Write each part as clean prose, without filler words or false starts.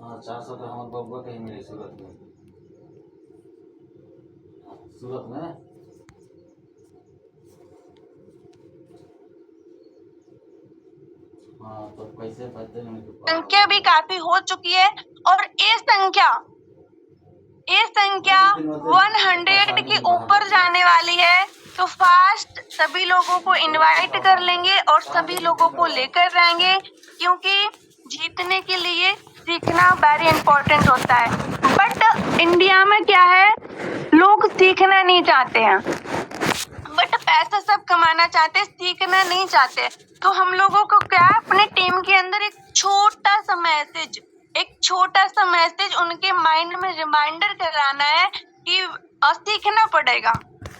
हाँ 400 तो हमारे बबुआ कहीं मिली सूरत में। सूरत में हाँ तो पैसे पते नहीं संख्या भी काफी हो चुकी है और ये संख्या 100 के ऊपर जाने वाली है। तो फास्ट सभी लोगों को इनवाइट कर लेंगे और सभी लोगों को लेकर जाएंगे, क्योंकि जीतने के लिए सीखना वेरी इंपॉर्टेंट होता है। बट इंडिया में क्या है, लोग सीखना नहीं चाहते हैं, बट पैसा सब कमाना चाहते, सीखना नहीं चाहते। तो हम लोगों को क्या है, अपने टीम के अंदर एक छोटा सा मैसेज उनके माइंड में रिमाइंडर कराना है कि सीखना पड़ेगा,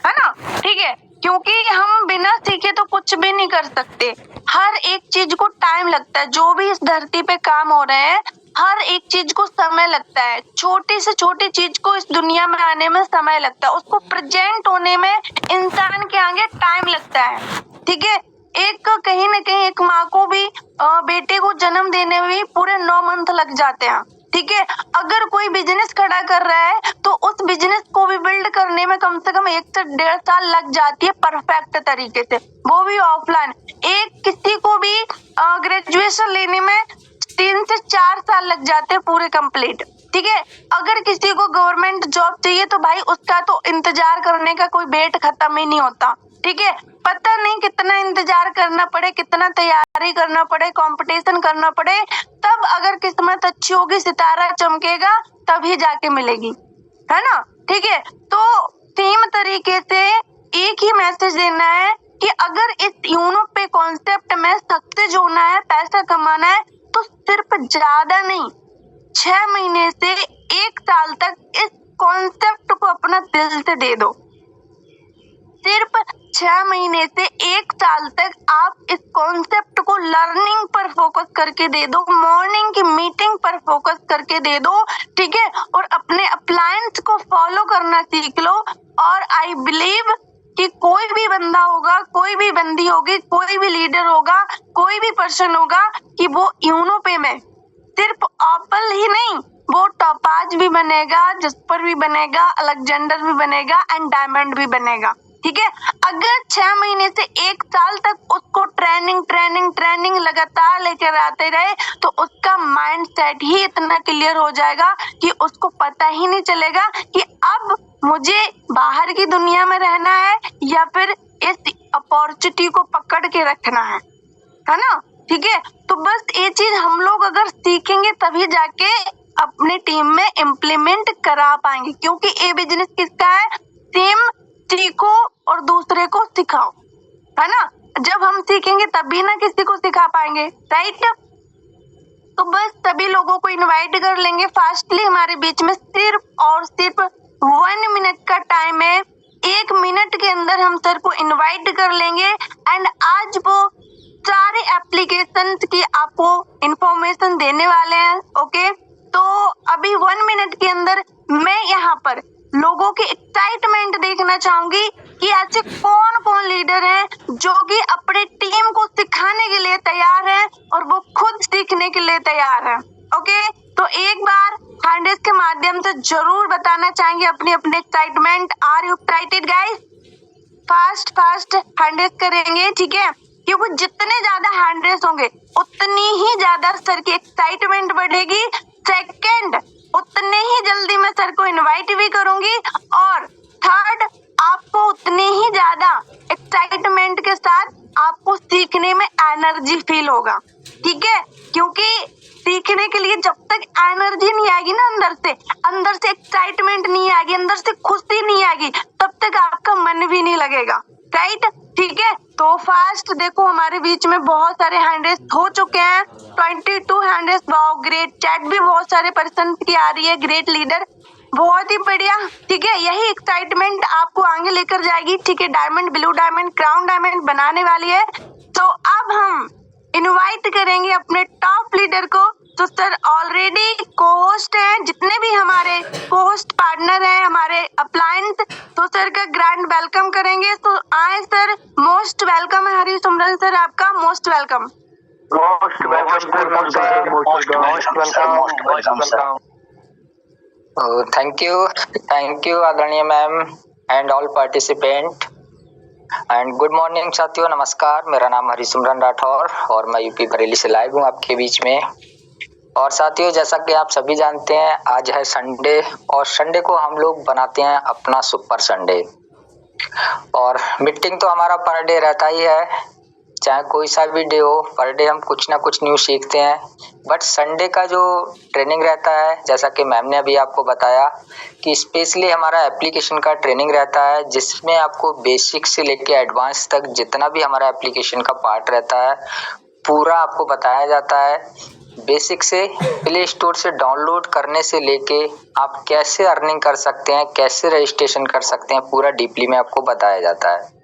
है ना। ठीक है, क्योंकि हम बिना सीखे तो कुछ भी नहीं कर सकते। हर एक चीज को टाइम लगता है, जो भी इस धरती पे काम हो रहे हैं हर एक चीज को समय लगता है। छोटी से छोटी चीज को इस दुनिया में आने में समय लगता है, उसको प्रेजेंट होने में इंसान के आगे टाइम लगता है। ठीक है, एक कहीं न कहीं एक माँ को भी बेटे को जन्म देने में भी पूरे 9 मंथ लग जाते हैं। ठीक है, अगर कोई बिजनेस खड़ा कर रहा है तो उस बिजनेस को भी बिल्ड करने में कम से कम 1 से 1.5 साल लग जाती है परफेक्ट तरीके से, वो भी ऑफलाइन। एक किसी को भी ग्रेजुएशन लेने में 3 से 4 साल लग जाते हैं पूरे कंप्लीट। ठीक है, अगर किसी को गवर्नमेंट जॉब चाहिए तो भाई उसका तो इंतजार करने का कोई वेट खत्म ही नहीं होता। ठीक है, पता नहीं कितना इंतजार करना पड़े, कितना तैयारी करना पड़े, कंपटीशन करना पड़े, तब अगर किस्मत अच्छी होगी, सितारा चमकेगा, तभी जाके मिलेगी, है ना। ठीक है, तो सेम तरीके से एक ही मैसेज देना है कि अगर इस यूनो पे कॉन्सेप्ट में सक्सेस होना है, पैसा कमाना है, तो सिर्फ ज्यादा नहीं 6 महीने से 1 साल तक इस कॉन्सेप्ट को अपना दिल से दे दो। सिर्फ 6 महीने से 1 साल तक आप इस कॉन्सेप्ट को लर्निंग पर फोकस करके दे दो, मॉर्निंग की मीटिंग पर फोकस करके दे दो। ठीक है, और अपने अप्लायंस को फॉलो करना सीख लो। और आई बिलीव कि कोई भी बंदा होगा, कोई भी बंदी होगी, कोई भी लीडर होगा, कोई भी पर्सन होगा कि वो यूनो पे में सिर्फ ऑपल ही नहीं, वो टॉपाज भी बनेगा, जस्पर भी बनेगा, अलेक्जेंडर भी बनेगा एंड डायमंड भी बनेगा। ठीक है, अगर 6 महीने से 1 साल तक उसको ट्रेनिंग लगातार लेकर आते रहे तो उसका माइंड सेट ही इतना क्लियर हो जाएगा कि उसको पता ही नहीं चलेगा कि अब मुझे बाहर की दुनिया में रहना है या फिर इस अपॉर्चुनिटी को पकड़ के रखना है ना। ठीक है, तो बस ये चीज हम लोग अगर सीखेंगे तभी जाके अपने टीम में इम्प्लीमेंट करा पाएंगे, क्योंकि ये बिजनेस किसका है, सेम सीखो और दूसरे को सिखाओ, है ना। जब हम सीखेंगे तभी ना किसी को सिखा पाएंगे, राइट। तो बस सभी लोगों को इनवाइट कर लेंगे फास्टली। हमारे बीच में सिर्फ और सिर्फ 1 मिनट का टाइम है, 1 मिनट के अंदर हम सर को इनवाइट कर लेंगे एंड आज वो सारे एप्लीकेशन की आपको इंफॉर्मेशन देने वाले हैं। ओके, तो अभी 1 मिनट के अंदर मैं यहाँ पर लोगों की एक्साइटमेंट देखना चाहूंगी कि ऐसे कौन कौन लीडर हैं जो कि अपनी टीम को सिखाने के लिए तैयार हैं और वो खुद सीखने के लिए तैयार हैं। ओके, तो एक बार हैंडल्स के माध्यम से जरूर बताना चाहेंगे अपनी अपनी excitement. Are you excited guys? Fast handles करेंगे, ठीक है, क्योंकि जितने ज्यादा हैंडल्स होंगे उतनी ही ज्यादा सर की एक्साइटमेंट बढ़ेगी। सेकंड, उतने ही जल्दी मैं सर को इनवाइट भी करूंगी और थर्ड, आपको उतनी ही ज्यादा एक्साइटमेंट के साथ आपको सीखने में एनर्जी फील होगा। ठीक है, क्योंकि सीखने के लिए जब तक एनर्जी नहीं आएगी ना अंदर से एक्साइटमेंट नहीं आएगी, अंदर से खुशी नहीं आएगी, तब तक आपका मन भी नहीं लगेगा, राइट। ठीक है, तो फास्ट देखो हमारे बीच में बहुत सारे हैंडल्स हो चुके हैं, 22 हैंडल्स। वाओ ग्रेट, चैट भी बहुत सारे पर्सन की आ रही है, ग्रेट लीडर, बहुत ही बढ़िया। ठीक है, यही एक्साइटमेंट आपको आगे लेकर जाएगी। ठीक है, diamond, blue diamond, crown diamond बनाने वाली है। तो अब हम इनवाइट करेंगे अपने टॉप लीडर को। तो सर ऑलरेडी को-होस्ट हैं, जितने भी हमारे को-होस्ट पार्टनर हैं हमारे अप्लायंस, तो सर का ग्रैंड वेलकम करेंगे। तो आए सर, मोस्ट वेलकम है हरी सिमरन सर, आपका most welcome. Most welcome, sir. Most welcome, sir. Thank you, आदरणीय ma'am and all participant and good morning साथियों, नमस्कार। मेरा नाम हरिसिमरन राठौर और मैं यूपी बरेली से लाइव हूँ आपके बीच में। और साथियों, जैसा कि आप सभी जानते हैं, आज है संडे और संडे को हम लोग बनाते हैं अपना सुपर संडे। और मीटिंग तो हमारा पर डे रहता ही है, चाहे कोई सा भी डे हो, पर डे हम कुछ ना कुछ न्यू सीखते हैं। बट संडे का जो ट्रेनिंग रहता है, जैसा कि मैम ने अभी आपको बताया कि स्पेशली हमारा एप्लीकेशन का ट्रेनिंग रहता है, जिसमें आपको बेसिक से लेके एडवांस तक जितना भी हमारा एप्लीकेशन का पार्ट रहता है पूरा आपको बताया जाता है। बेसिक से प्ले स्टोर से डाउनलोड करने से लेके आप कैसे अर्निंग कर सकते हैं, कैसे रजिस्ट्रेशन कर सकते हैं, पूरा डीपली में आपको बताया जाता है।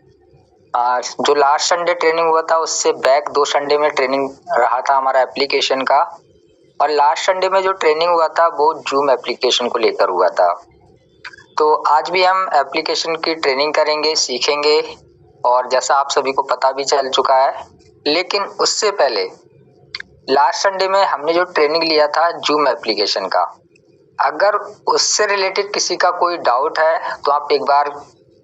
जो लास्ट संडे ट्रेनिंग हुआ था उससे बैक 2 संडे में ट्रेनिंग रहा था हमारा एप्लीकेशन का। और लास्ट संडे में जो ट्रेनिंग हुआ था वो जूम एप्लीकेशन को लेकर हुआ था। तो आज भी हम एप्लीकेशन की ट्रेनिंग करेंगे, सीखेंगे, और जैसा आप सभी को पता भी चल चुका है। लेकिन उससे पहले लास्ट संडे में हमने जो ट्रेनिंग लिया था जूम एप्लीकेशन का, अगर उससे रिलेटेड किसी का कोई डाउट है तो आप एक बार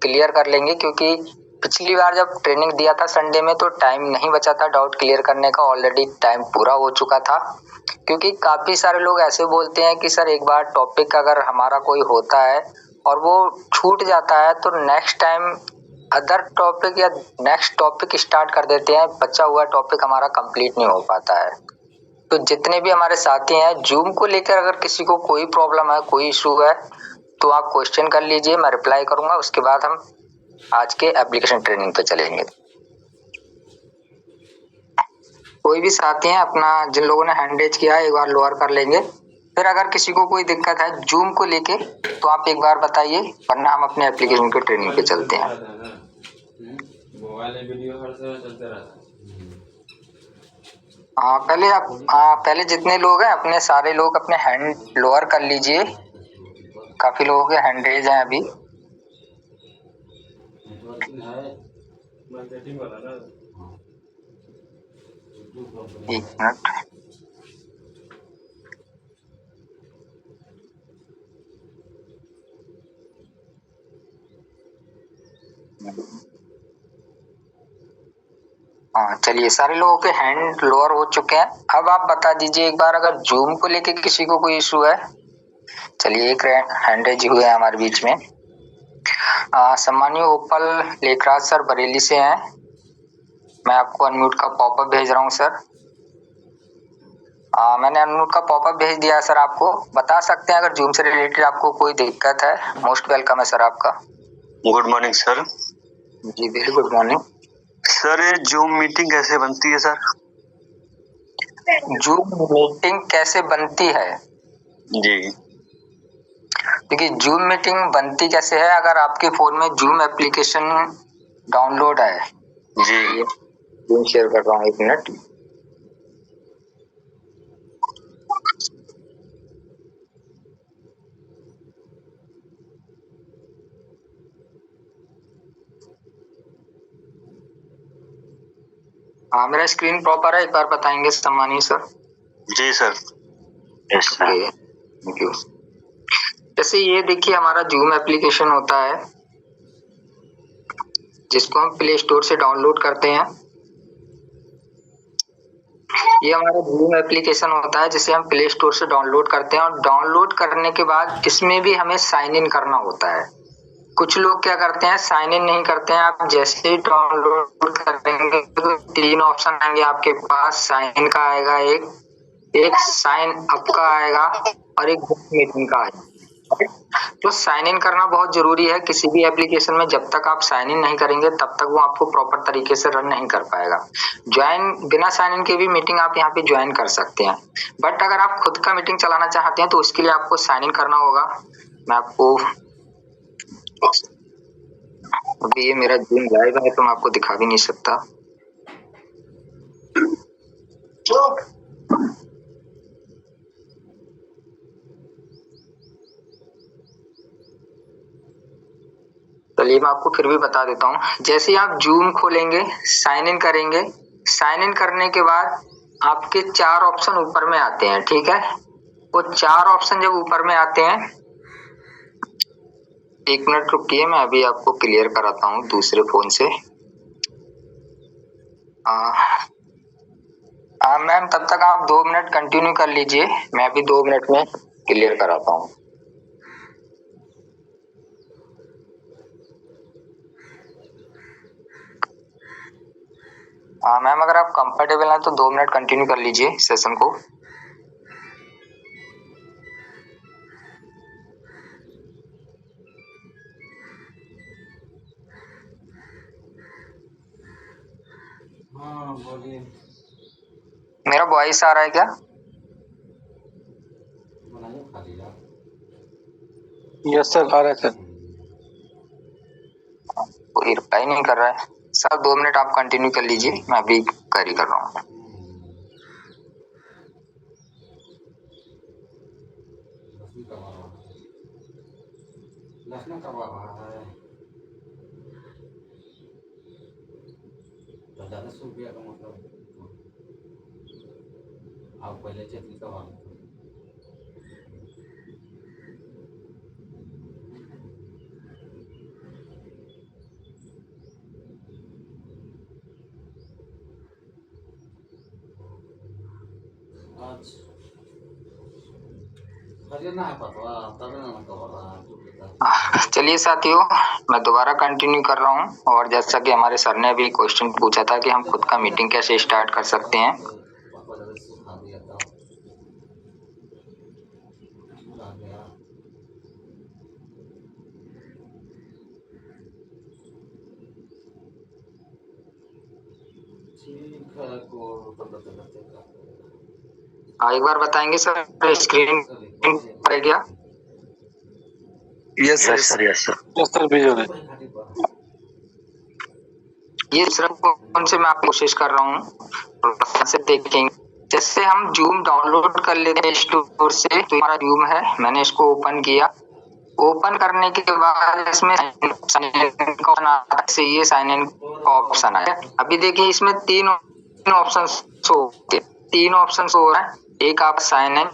क्लियर कर लेंगे, क्योंकि पिछली बार जब ट्रेनिंग दिया था संडे में तो टाइम नहीं बचा था डाउट क्लियर करने का, ऑलरेडी टाइम पूरा हो चुका था। क्योंकि काफ़ी सारे लोग ऐसे बोलते हैं कि सर एक बार टॉपिक अगर हमारा कोई होता है और वो छूट जाता है तो नेक्स्ट टाइम अदर टॉपिक या नेक्स्ट टॉपिक स्टार्ट कर देते हैं, बचा हुआ टॉपिक हमारा कंप्लीट नहीं हो पाता है। तो जितने भी हमारे साथी हैं, जूम को लेकर अगर किसी को कोई प्रॉब्लम है, कोई इशू है, तो आप क्वेश्चन कर लीजिए, मैं रिप्लाई करूंगा। उसके बाद हम आज के एप्लीकेशन ट्रेनिंग पे चलेंगे। कोई भी साथी हैं अपना, जिन लोगों ने हैंड रेज किया है, एक बार लोअर कर लेंगे। फिर अगर किसी को कोई दिक्कत है जूम को लेके तो आप एक बार बताइए, वरना हम अपने एप्लीकेशन के ट्रेनिंग पे चलते हैं। मोबाइल में वीडियो हर समय चलते रहता है। पहले जितने लोग हैं अपने सारे लोग अपने हैंड लोअर कर लीजिए। काफी लोगों के हैंड रेज हैं अभी। नेटवर्किंग है मार्केटिंग वाला ना। एक मिनट। हाँ, चलिए, सारे लोगों के हैंड लोअर हो चुके हैं। अब आप बता दीजिए एक बार, अगर जूम को लेके किसी को कोई इशू है। चलिए, एक हैंड रेज हुए हैं हमारे बीच में। सम्मानीय ओपल लेखराज सर बरेली से हैं। मैं आपको अनम्यूट का पॉपअप भेज रहा हूँ सर। मैंने अनम्यूट का पॉपअप भेज दिया है सर। आपको बता सकते हैं अगर जूम से रिलेटेड आपको कोई दिक्कत है। मोस्ट वेलकम है सर आपका। Good morning sir. जी, वेरी गुड मॉर्निंग सर। ये जूम मीटिंग कैसे बनती है सर? जूम मीटिंग कैसे बनती है? जी। देखिए, जूम मीटिंग बनती कैसे है, अगर आपके फोन में जूम एप्लीकेशन डाउनलोड है। जी। जूम शेयर कर रहा हूँ, एक मिनट। हाँ, मेरा स्क्रीन प्रॉपर है, एक बार बताएंगे सम्मानीय सर? जी sir. Yes sir. Thank you. जैसे ये देखिए हमारा जूम एप्लीकेशन होता है, जिसको हम प्ले स्टोर से डाउनलोड करते हैं। ये हमारा जूम एप्लीकेशन होता है जिसे हम प्ले स्टोर से डाउनलोड करते हैं, और डाउनलोड करने के बाद इसमें भी हमें साइन इन करना होता है। कुछ लोग क्या करते हैं, साइन इन नहीं करते हैं। आप जैसे ही डाउनलोड करेंगे तो 3 ऑप्शन आएंगे आपके पास। साइन इन का आएगा, एक साइन अप का आएगा और एक बुक मीटिंग का आएगा। तो साइन इन करना बहुत जरूरी है किसी भी एप्लीकेशन में। जब तक आप साइन इन नहीं करेंगे तब तक वो आपको प्रॉपर तरीके से रन नहीं कर पाएगा। ज्वाइन, बिना साइन इन के भी मीटिंग आप यहाँ पे ज्वाइन कर सकते हैं, बट अगर आप खुद का मीटिंग चलाना चाहते हैं तो उसके लिए आपको साइन इन करना होगा। मैं आपको, अभी ये मेरा जूम लाइव है तो मैं आपको दिखा भी नहीं सकता। चलिए, मैं आपको फिर भी बता देता हूँ। जैसे ही आप जूम खोलेंगे, साइन इन करेंगे, साइन इन करने के बाद आपके 4 ऑप्शन ऊपर में आते हैं, ठीक है। वो 4 ऑप्शन जब ऊपर में आते हैं, 1 मिनट रुकिए, मैं अभी आपको क्लियर कराता हूँ दूसरे फोन से। मैम तब तक आप 2 मिनट कंटिन्यू कर लीजिए, मैं अभी 2 मिनट में क्लियर कराता हूँ। मैम अगर आप कंफर्टेबल हैं तो 2 मिनट कंटिन्यू कर लीजिए सेशन को। हाँ बोलिए। मेरा वॉइस आ रहा है क्या? बनाइए खाली यार। यस सर, आ रहा है सर। कोई रिप्लाई नहीं कर रहा है सर। 2 मिनट आप कंटिन्यू कर लीजिए, मैं अभी कैरी कर रहा हूँ। लहसुन कब आ रहा है तो ज़्यादा सूख गया का मतलब आप पहले चटनी कब आ अच्छा हरियाणा है पतवा तब ना कब आ रहा है। चलिए साथियों, मैं दोबारा कंटिन्यू कर रहा हूँ। और जैसा कि हमारे सर ने अभी क्वेश्चन पूछा था कि हम खुद का मीटिंग कैसे स्टार्ट कर सकते हैं। एक बार बताएंगे सर, स्क्रीन पर गया? Yes sir, yes sir. Yes sir, भेजो दे। ये सिर्फ फोन से मैं आप कोशिश कर रहा हूँ से देखेंगे। जैसे हम जूम डाउनलोड कर लेते हैं स्टोर से, तो हमारा जूम है, मैंने इसको ओपन किया। ओपन करने के बाद इसमें ये साइन इन का ऑप्शन है। अभी देखिए इसमें 3 ऑप्शन शो होते हैं, 3 ऑप्शन शो हो रहा है। एक आप साइन इन,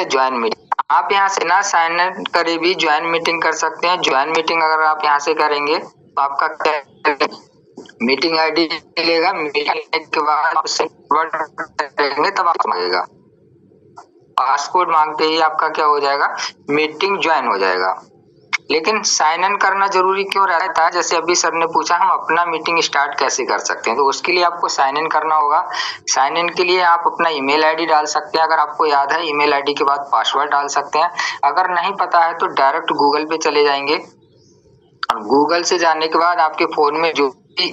ज्वाइन मीटिंग। आप यहाँ से ना साइन इन करे भी ज्वाइन मीटिंग कर सकते हैं। ज्वाइन मीटिंग अगर आप यहाँ से करेंगे तो आपका मीटिंग आईडी मिलेगा। मीटिंग के बाद आप करेंगे तब आपको मांगेगा पासवर्ड, मांगते ही आपका क्या हो जाएगा, मीटिंग ज्वाइन हो जाएगा। लेकिन साइन इन करना जरूरी क्यों रहता है? जैसे अभी सर ने पूछा हम अपना मीटिंग स्टार्ट कैसे कर सकते हैं, तो उसके लिए आपको साइन इन करना होगा। साइन इन के लिए आप अपना ईमेल आईडी डाल सकते हैं, अगर आपको याद है। ईमेल आईडी के बाद पासवर्ड डाल सकते हैं। अगर नहीं पता है तो डायरेक्ट गूगल पे चले जाएंगे। गूगल से जाने के बाद आपके फोन में जो भी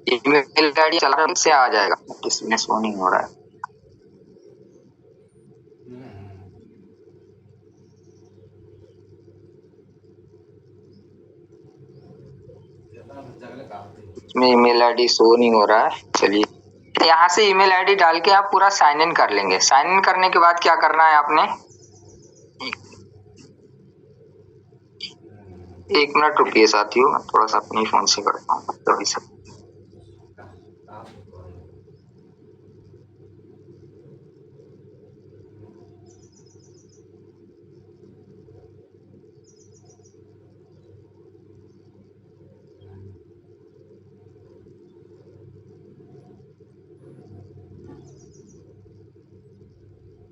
ईमेल आईडी चल रहा है उससे आ जाएगा। इसमें शो नहीं हो रहा है। इसमें ईमेल आईडी शो नहीं हो रहा है। चलिए यहाँ से ईमेल आईडी डाल के आप पूरा साइन इन कर लेंगे। साइन इन करने के बाद क्या करना है आपने, 1 मिनट रुकिए साथियों, मैं थोड़ा सा अपने फोन से करता हूँ तभी से।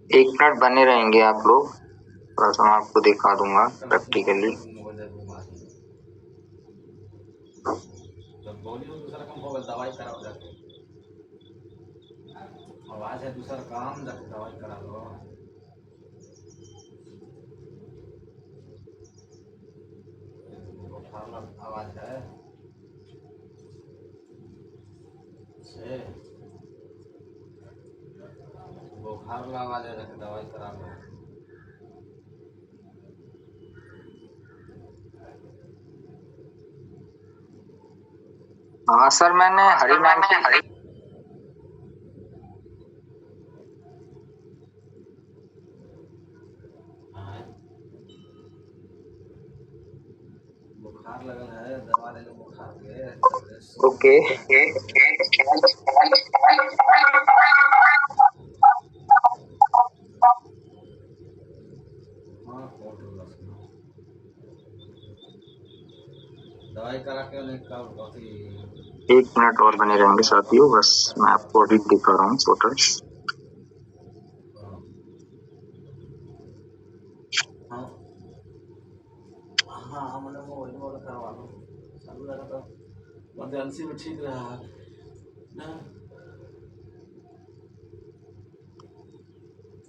एक मिनट बने रहेंगे आप लोग, थोड़ा सा मैं आपको दिखा दूंगा प्रैक्टिकली। दवाई कराओ जाके, आवाज है दूसरा काम, जाके दवाई करा लो। आवाज है से बुखार ला आवाज है, जाके दवाई करा लो। हाँ सर, मैंने हरी नाम की बुखार लगल है, दवा ले लो। ओके दवाई करा के उन्हें कब काफी 1 मिनट और बने रहेंगे साथियों, बस मैं आपको अभी दिखा रहा हूँ फोटो। हाँ मैंने वो करवा लो चालू लगा तो इमरजेंसी में ठीक रहा ना।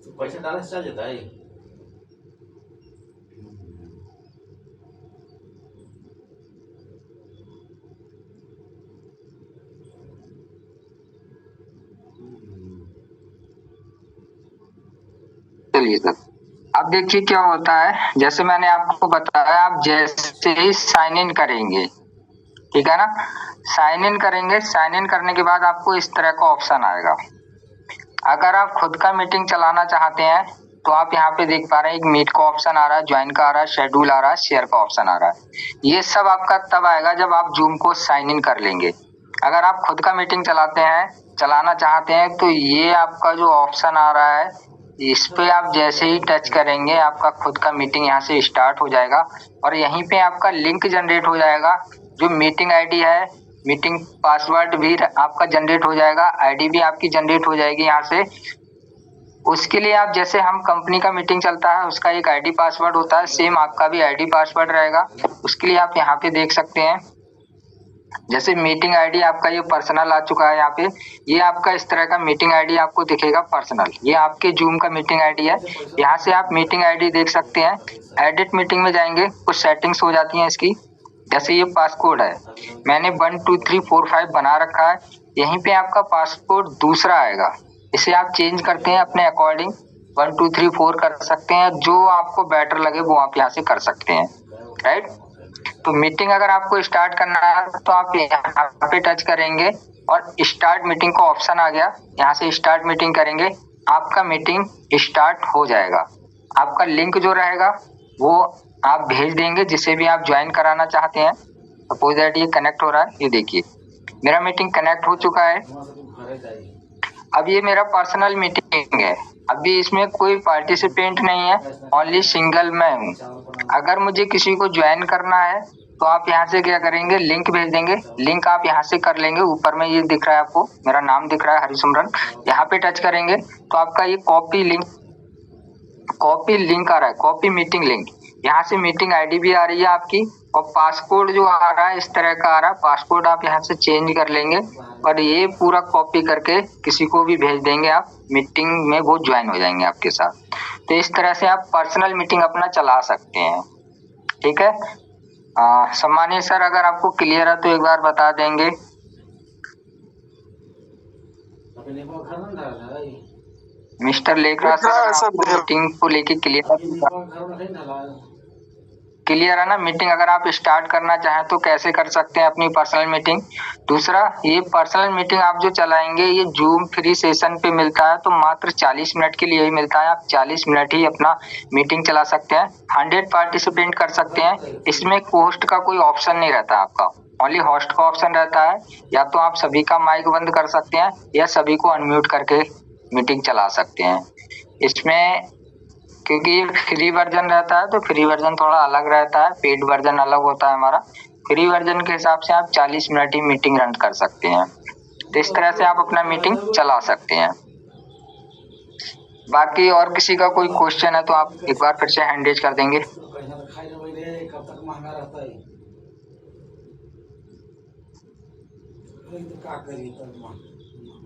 तो पैसा डालने से चल जाता है। चलिए सर, अब देखिए क्या होता है। जैसे मैंने आपको बताया, आप जैसे ही साइन इन करेंगे, ठीक है ना, साइन इन करेंगे, साइन इन करने के बाद आपको इस तरह का ऑप्शन आएगा। अगर आप खुद का मीटिंग चलाना चाहते हैं तो आप यहाँ पे देख पा रहे हैं, एक मीट का ऑप्शन आ रहा है, ज्वाइन का आ रहा है, शेड्यूल आ रहा है, शेयर का ऑप्शन आ रहा है। ये सब आपका तब आएगा जब आप जूम को साइन इन कर लेंगे। अगर आप खुद का मीटिंग चलाना चाहते हैं तो ये आपका जो ऑप्शन आ रहा है, इस पे आप जैसे ही टच करेंगे आपका खुद का मीटिंग यहाँ से स्टार्ट हो जाएगा और यहीं पे आपका लिंक जनरेट हो जाएगा। जो मीटिंग आईडी है, मीटिंग पासवर्ड भी आपका जनरेट हो जाएगा, आईडी भी आपकी जनरेट हो जाएगी यहाँ से। उसके लिए आप जैसे हम कंपनी का मीटिंग चलता है उसका एक आईडी पासवर्ड होता है, सेम आपका भी आईडी पासवर्ड रहेगा। उसके लिए आप यहाँ पे देख सकते हैं, जैसे मीटिंग आईडी आपका ये पर्सनल आ चुका है। यहाँ पे ये आपका इस तरह का मीटिंग आईडी आपको दिखेगा पर्सनल, ये आपके जूम का मीटिंग आईडी है। यहाँ से आप मीटिंग आईडी देख सकते हैं। एडिट मीटिंग में जाएंगे, कुछ सेटिंग्स हो जाती हैं इसकी। जैसे ये पासकोड है, मैंने 1 2 3 4 5 बना रखा है, यहीं पे आपका पासकोड दूसरा आएगा। इसे आप चेंज करते हैं अपने अकॉर्डिंग, 1 2 3 4 कर सकते हैं, जो आपको बेटर लगे वो आप यहाँ से कर सकते हैं, राइट। तो मीटिंग अगर आपको स्टार्ट करना है तो आप यहाँ पे टच करेंगे और स्टार्ट मीटिंग का ऑप्शन आ गया, यहाँ से स्टार्ट मीटिंग करेंगे, आपका मीटिंग स्टार्ट हो जाएगा। आपका लिंक जो रहेगा वो आप भेज देंगे जिसे भी आप ज्वाइन कराना चाहते हैं। सपोज दैट ये कनेक्ट हो रहा है, ये देखिए मेरा मीटिंग कनेक्ट हो चुका है। अब ये मेरा पर्सनल मीटिंग है, अभी इसमें कोई पार्टिसिपेंट नहीं है, ओनली सिंगल मैं हूँ। अगर मुझे किसी को ज्वाइन करना है तो आप यहाँ से क्या करेंगे, लिंक भेज देंगे। लिंक आप यहाँ से कर लेंगे, ऊपर में ये दिख रहा है आपको, मेरा नाम दिख रहा है हरिसिमरन, यहाँ पे टच करेंगे तो आपका ये कॉपी लिंक आ रहा है, कॉपी मीटिंग लिंक। यहाँ से मीटिंग आईडी भी आ रही है आपकी और पासकोड जो आ रहा है इस तरह का आ रहा है। पासकोड आप यहाँ से चेंज कर लेंगे और ये पूरा कॉपी करके किसी को भी भेज देंगे, आप मीटिंग में वो ज्वाइन हो जाएंगे आपके साथ। तो इस तरह से आप पर्सनल मीटिंग अपना चला सकते हैं, ठीक है। सम्मानीय सर, अगर आपको क्लियर है तो एक बार बता देंगे। मिस्टर लेखराज सर, मीटिंग को लेके क्लियर है ना। मीटिंग अगर आप स्टार्ट करना चाहें तो कैसे कर सकते हैं अपनी पर्सनल मीटिंग। दूसरा, ये पर्सनल मीटिंग आप जो चलाएंगे ये जूम फ्री सेशन पे मिलता है, तो मात्र 40 मिनट के लिए ही मिलता है। आप 40 मिनट ही अपना मीटिंग चला सकते हैं, 100 पार्टिसिपेंट कर सकते हैं। इसमें होस्ट का कोई ऑप्शन नहीं रहता आपका, ओनली होस्ट का ऑप्शन रहता है। या तो आप सभी का माइक बंद कर सकते हैं या सभी को अनम्यूट करके मीटिंग चला सकते हैं। इसमें क्योंकि ये फ्री वर्जन रहता है तो फ्री वर्जन थोड़ा अलग रहता है, पेड वर्जन अलग होता है हमारा। फ्री वर्जन के हिसाब से आप 40 मिनट ही मीटिंग रन कर सकते हैं। तो इस तरह से आप अपना मीटिंग चला सकते हैं। बाकी और किसी का कोई क्वेश्चन है तो आप एक बार फिर से हैंड रेज कर देंगे।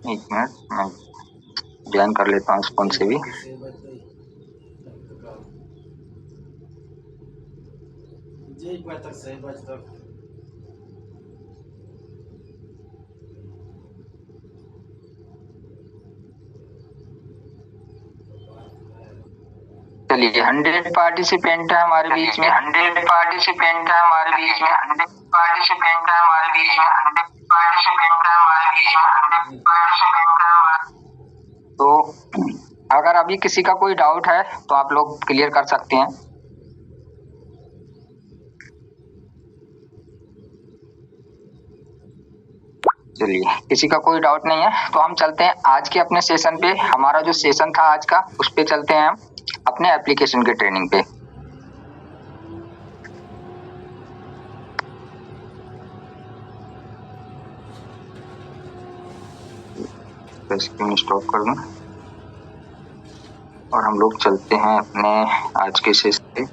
एक मिनट, मैं ज्वाइन कर लेता हूँ फोन से भी। चलिए 100 पार्टिसिपेंट है हमारे बीच में, 100 पार्टिसिपेंट है हमारे बीच में, 100 पार्टिसिपेंट है हमारे बीच में, 100 पार्टिसिपेंट है हमारे बीच में, 100 पार्टिसिपेंट है हमारे। तो अगर अभी किसी का कोई डाउट है तो आप लोग क्लियर कर सकते हैं। चलिए, किसी का कोई डाउट नहीं है तो हम चलते हैं आज के अपने सेशन पे। हमारा जो सेशन था आज का, उस पे चलते हैं हम अपने एप्लीकेशन के ट्रेनिंग पे। स्क्रीन स्टॉप कर दूं और हम लोग चलते हैं अपने आज के सेशन पे।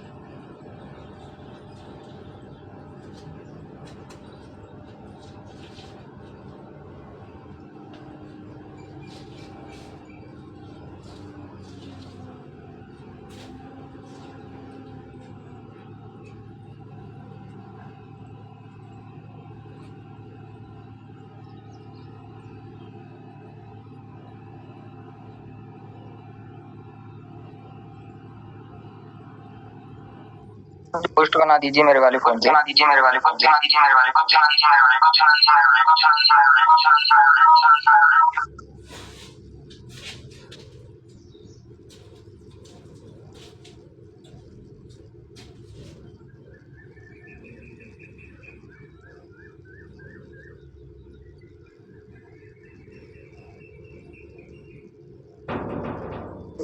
पोस्ट बना दीजिए मेरे वाले फोन से।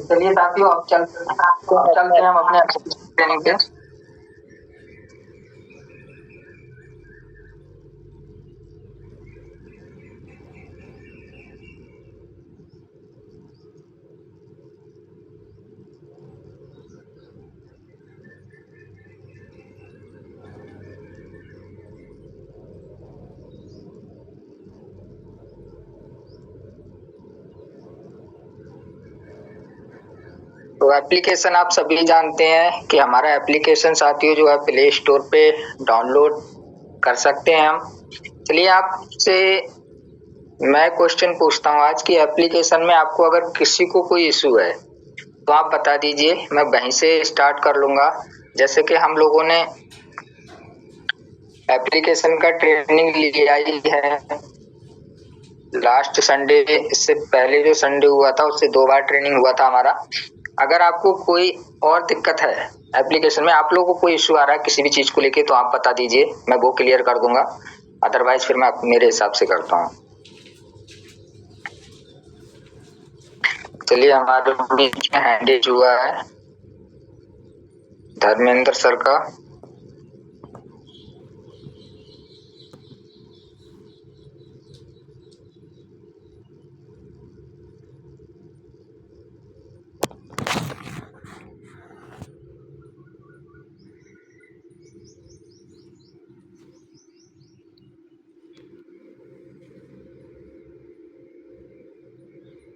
चलिए साथियों, अब चलते हैं हम अपने ट्रेनिंग पे। तो एप्लीकेशन आप सभी जानते हैं कि हमारा एप्लीकेशन साथियों जो है प्ले स्टोर पे डाउनलोड कर सकते हैं हम। चलिए आपसे मैं क्वेश्चन पूछता हूँ आज की एप्लीकेशन में आपको अगर किसी को कोई इशू है तो आप बता दीजिए, मैं वहीं से स्टार्ट कर लूँगा। जैसे कि हम लोगों ने एप्लीकेशन का ट्रेनिंग लिया ही है लास्ट संडे, इससे पहले जो संडे हुआ था उससे 2 बार ट्रेनिंग हुआ था हमारा। अगर आपको कोई और दिक्कत है एप्लीकेशन में, आप लोगों को कोई इशू आ रहा है किसी भी चीज़ को लेके, तो आप बता दीजिए, मैं वो क्लियर कर दूंगा। अदरवाइज फिर मैं मेरे हिसाब से करता हूँ। चलिए, हमारे बीच में हैंड रेज हुआ है धर्मेंद्र सर का।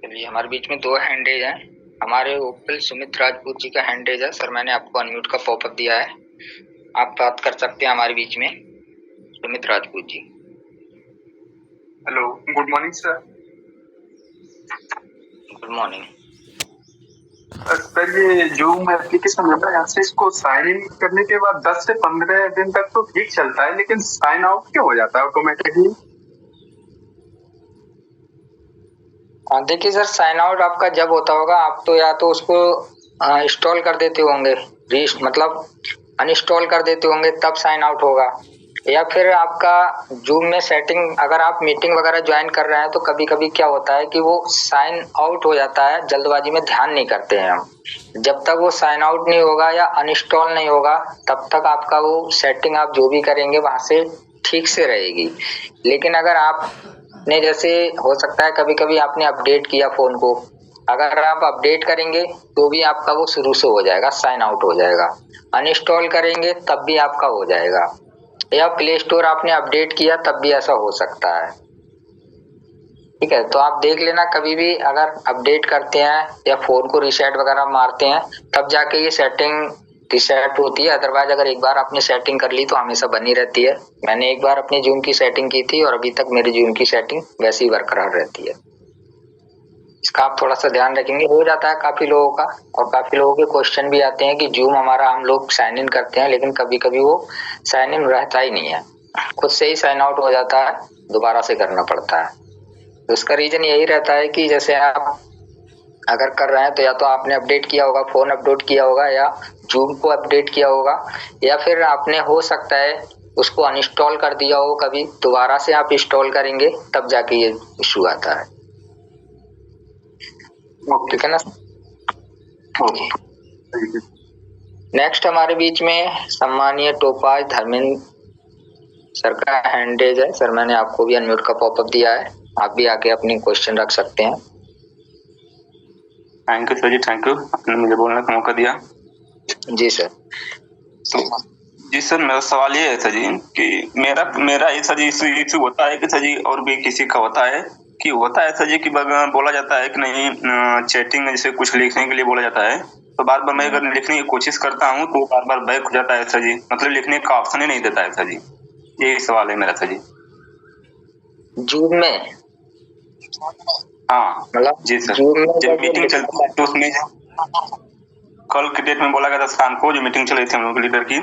चलिए, हमारे बीच में 2 हैंड रेज हैं। हमारे ओपल सुमित राजपूत जी का हैंड रेज है। सर, मैंने आपको अनम्यूट का पॉपअप दिया है, आप बात कर सकते हैं हमारे बीच में। Sumit Rajput ji. Hello, good morning sir. Good morning sir, ये जूम एप्लीकेशन है ना, यहाँ से इसको साइन इन करने के बाद 10 से 15 दिन तक तो ठीक चलता है, लेकिन साइन आउट क्यों हो जाता है ऑटोमेटिकली? देखिए सर, साइन आउट आपका जब होता होगा, आप तो या तो उसको इंस्टॉल कर देते होंगे, मतलब अनइंस्टॉल कर देते होंगे, तब साइन आउट होगा। या फिर आपका जूम में सेटिंग, अगर आप मीटिंग वगैरह ज्वाइन कर रहे हैं तो कभी कभी क्या होता है कि वो साइन आउट हो जाता है, जल्दबाजी में ध्यान नहीं करते हैं हम। जब तक वो साइन आउट नहीं होगा या अनइंस्टॉल नहीं होगा तब तक आपका वो सेटिंग आप जो भी करेंगे वहाँ से ठीक से रहेगी। लेकिन अगर आपने, जैसे हो सकता है कभी कभी आपने अपडेट किया फ़ोन को, अगर आप अपडेट करेंगे तो भी आपका वो शुरू से हो जाएगा, साइन आउट हो जाएगा। अनइंस्टॉल करेंगे तब भी आपका हो जाएगा, या प्ले स्टोर आपने अपडेट किया तब भी ऐसा हो सकता है। ठीक है, तो आप देख लेना, कभी भी अगर अपडेट करते हैं या फ़ोन को रीसेट वगैरह मारते हैं तब जाके ये सेटिंग रीसेट होती है। अदरवाइज अगर एक बार आपने सेटिंग कर ली तो हमेशा बनी रहती है। मैंने एक बार अपनी जूम की सेटिंग की थी और अभी तक मेरी जूम की सेटिंग वैसी ही बरकरार रहती है। इसका आप थोड़ा सा ध्यान रखेंगे। हो जाता है काफ़ी लोगों का, और काफ़ी लोगों के क्वेश्चन भी आते हैं कि जूम हमारा हम लोग साइन इन करते हैं लेकिन कभी कभी वो साइन इन रहता ही नहीं है, खुद से ही साइन आउट हो जाता है, दोबारा से करना पड़ता है। तो इसका रीज़न यही रहता है कि जैसे आप अगर कर रहे हैं तो या तो आपने अपडेट किया होगा, फ़ोन अपडेट किया होगा, या जूम को अपडेट किया होगा, या फिर आपने हो सकता है उसको अनइंस्टॉल कर दिया हो कभी, दोबारा से आप इंस्टॉल करेंगे तब जाके ये इशू आता है। ठीक है ना। Okay, thank you. नेक्स्ट हमारे बीच में सम्मानीय टोपाज धर्मेंद्र सर का हैंड रेज है। सर मैंने आपको भी अनम्यूट का पॉपअप दिया है, आप भी आके अपनी क्वेश्चन रख सकते हैं। Thank you sir ji, thank you, आपने मुझे बोलने का मौका दिया। जी सर। जी सर, मेरा सवाल ये है सर जी कि मेरा ये सर जी इशू होता है कि सर जी और भी किसी का होता है सर जी कि बोला जाता है कि नहीं चैटिंग में जैसे कुछ लिखने के लिए बोला जाता है तो बार बार मैं अगर लिखने की कोशिश करता हूँ तो बार बार बैक हो जाता है सर जी, मतलब लिखने का ऑप्शन ही नहीं देता है सर जी। यही सवाल है मेरा सर जी। जूम में? हाँ मतलब जी सर, जूम में जब मीटिंग चलती है तो उसमें कल के डेट में बोला गया था शाम को, जो मीटिंग चल रही थी हम लोग लीडर की,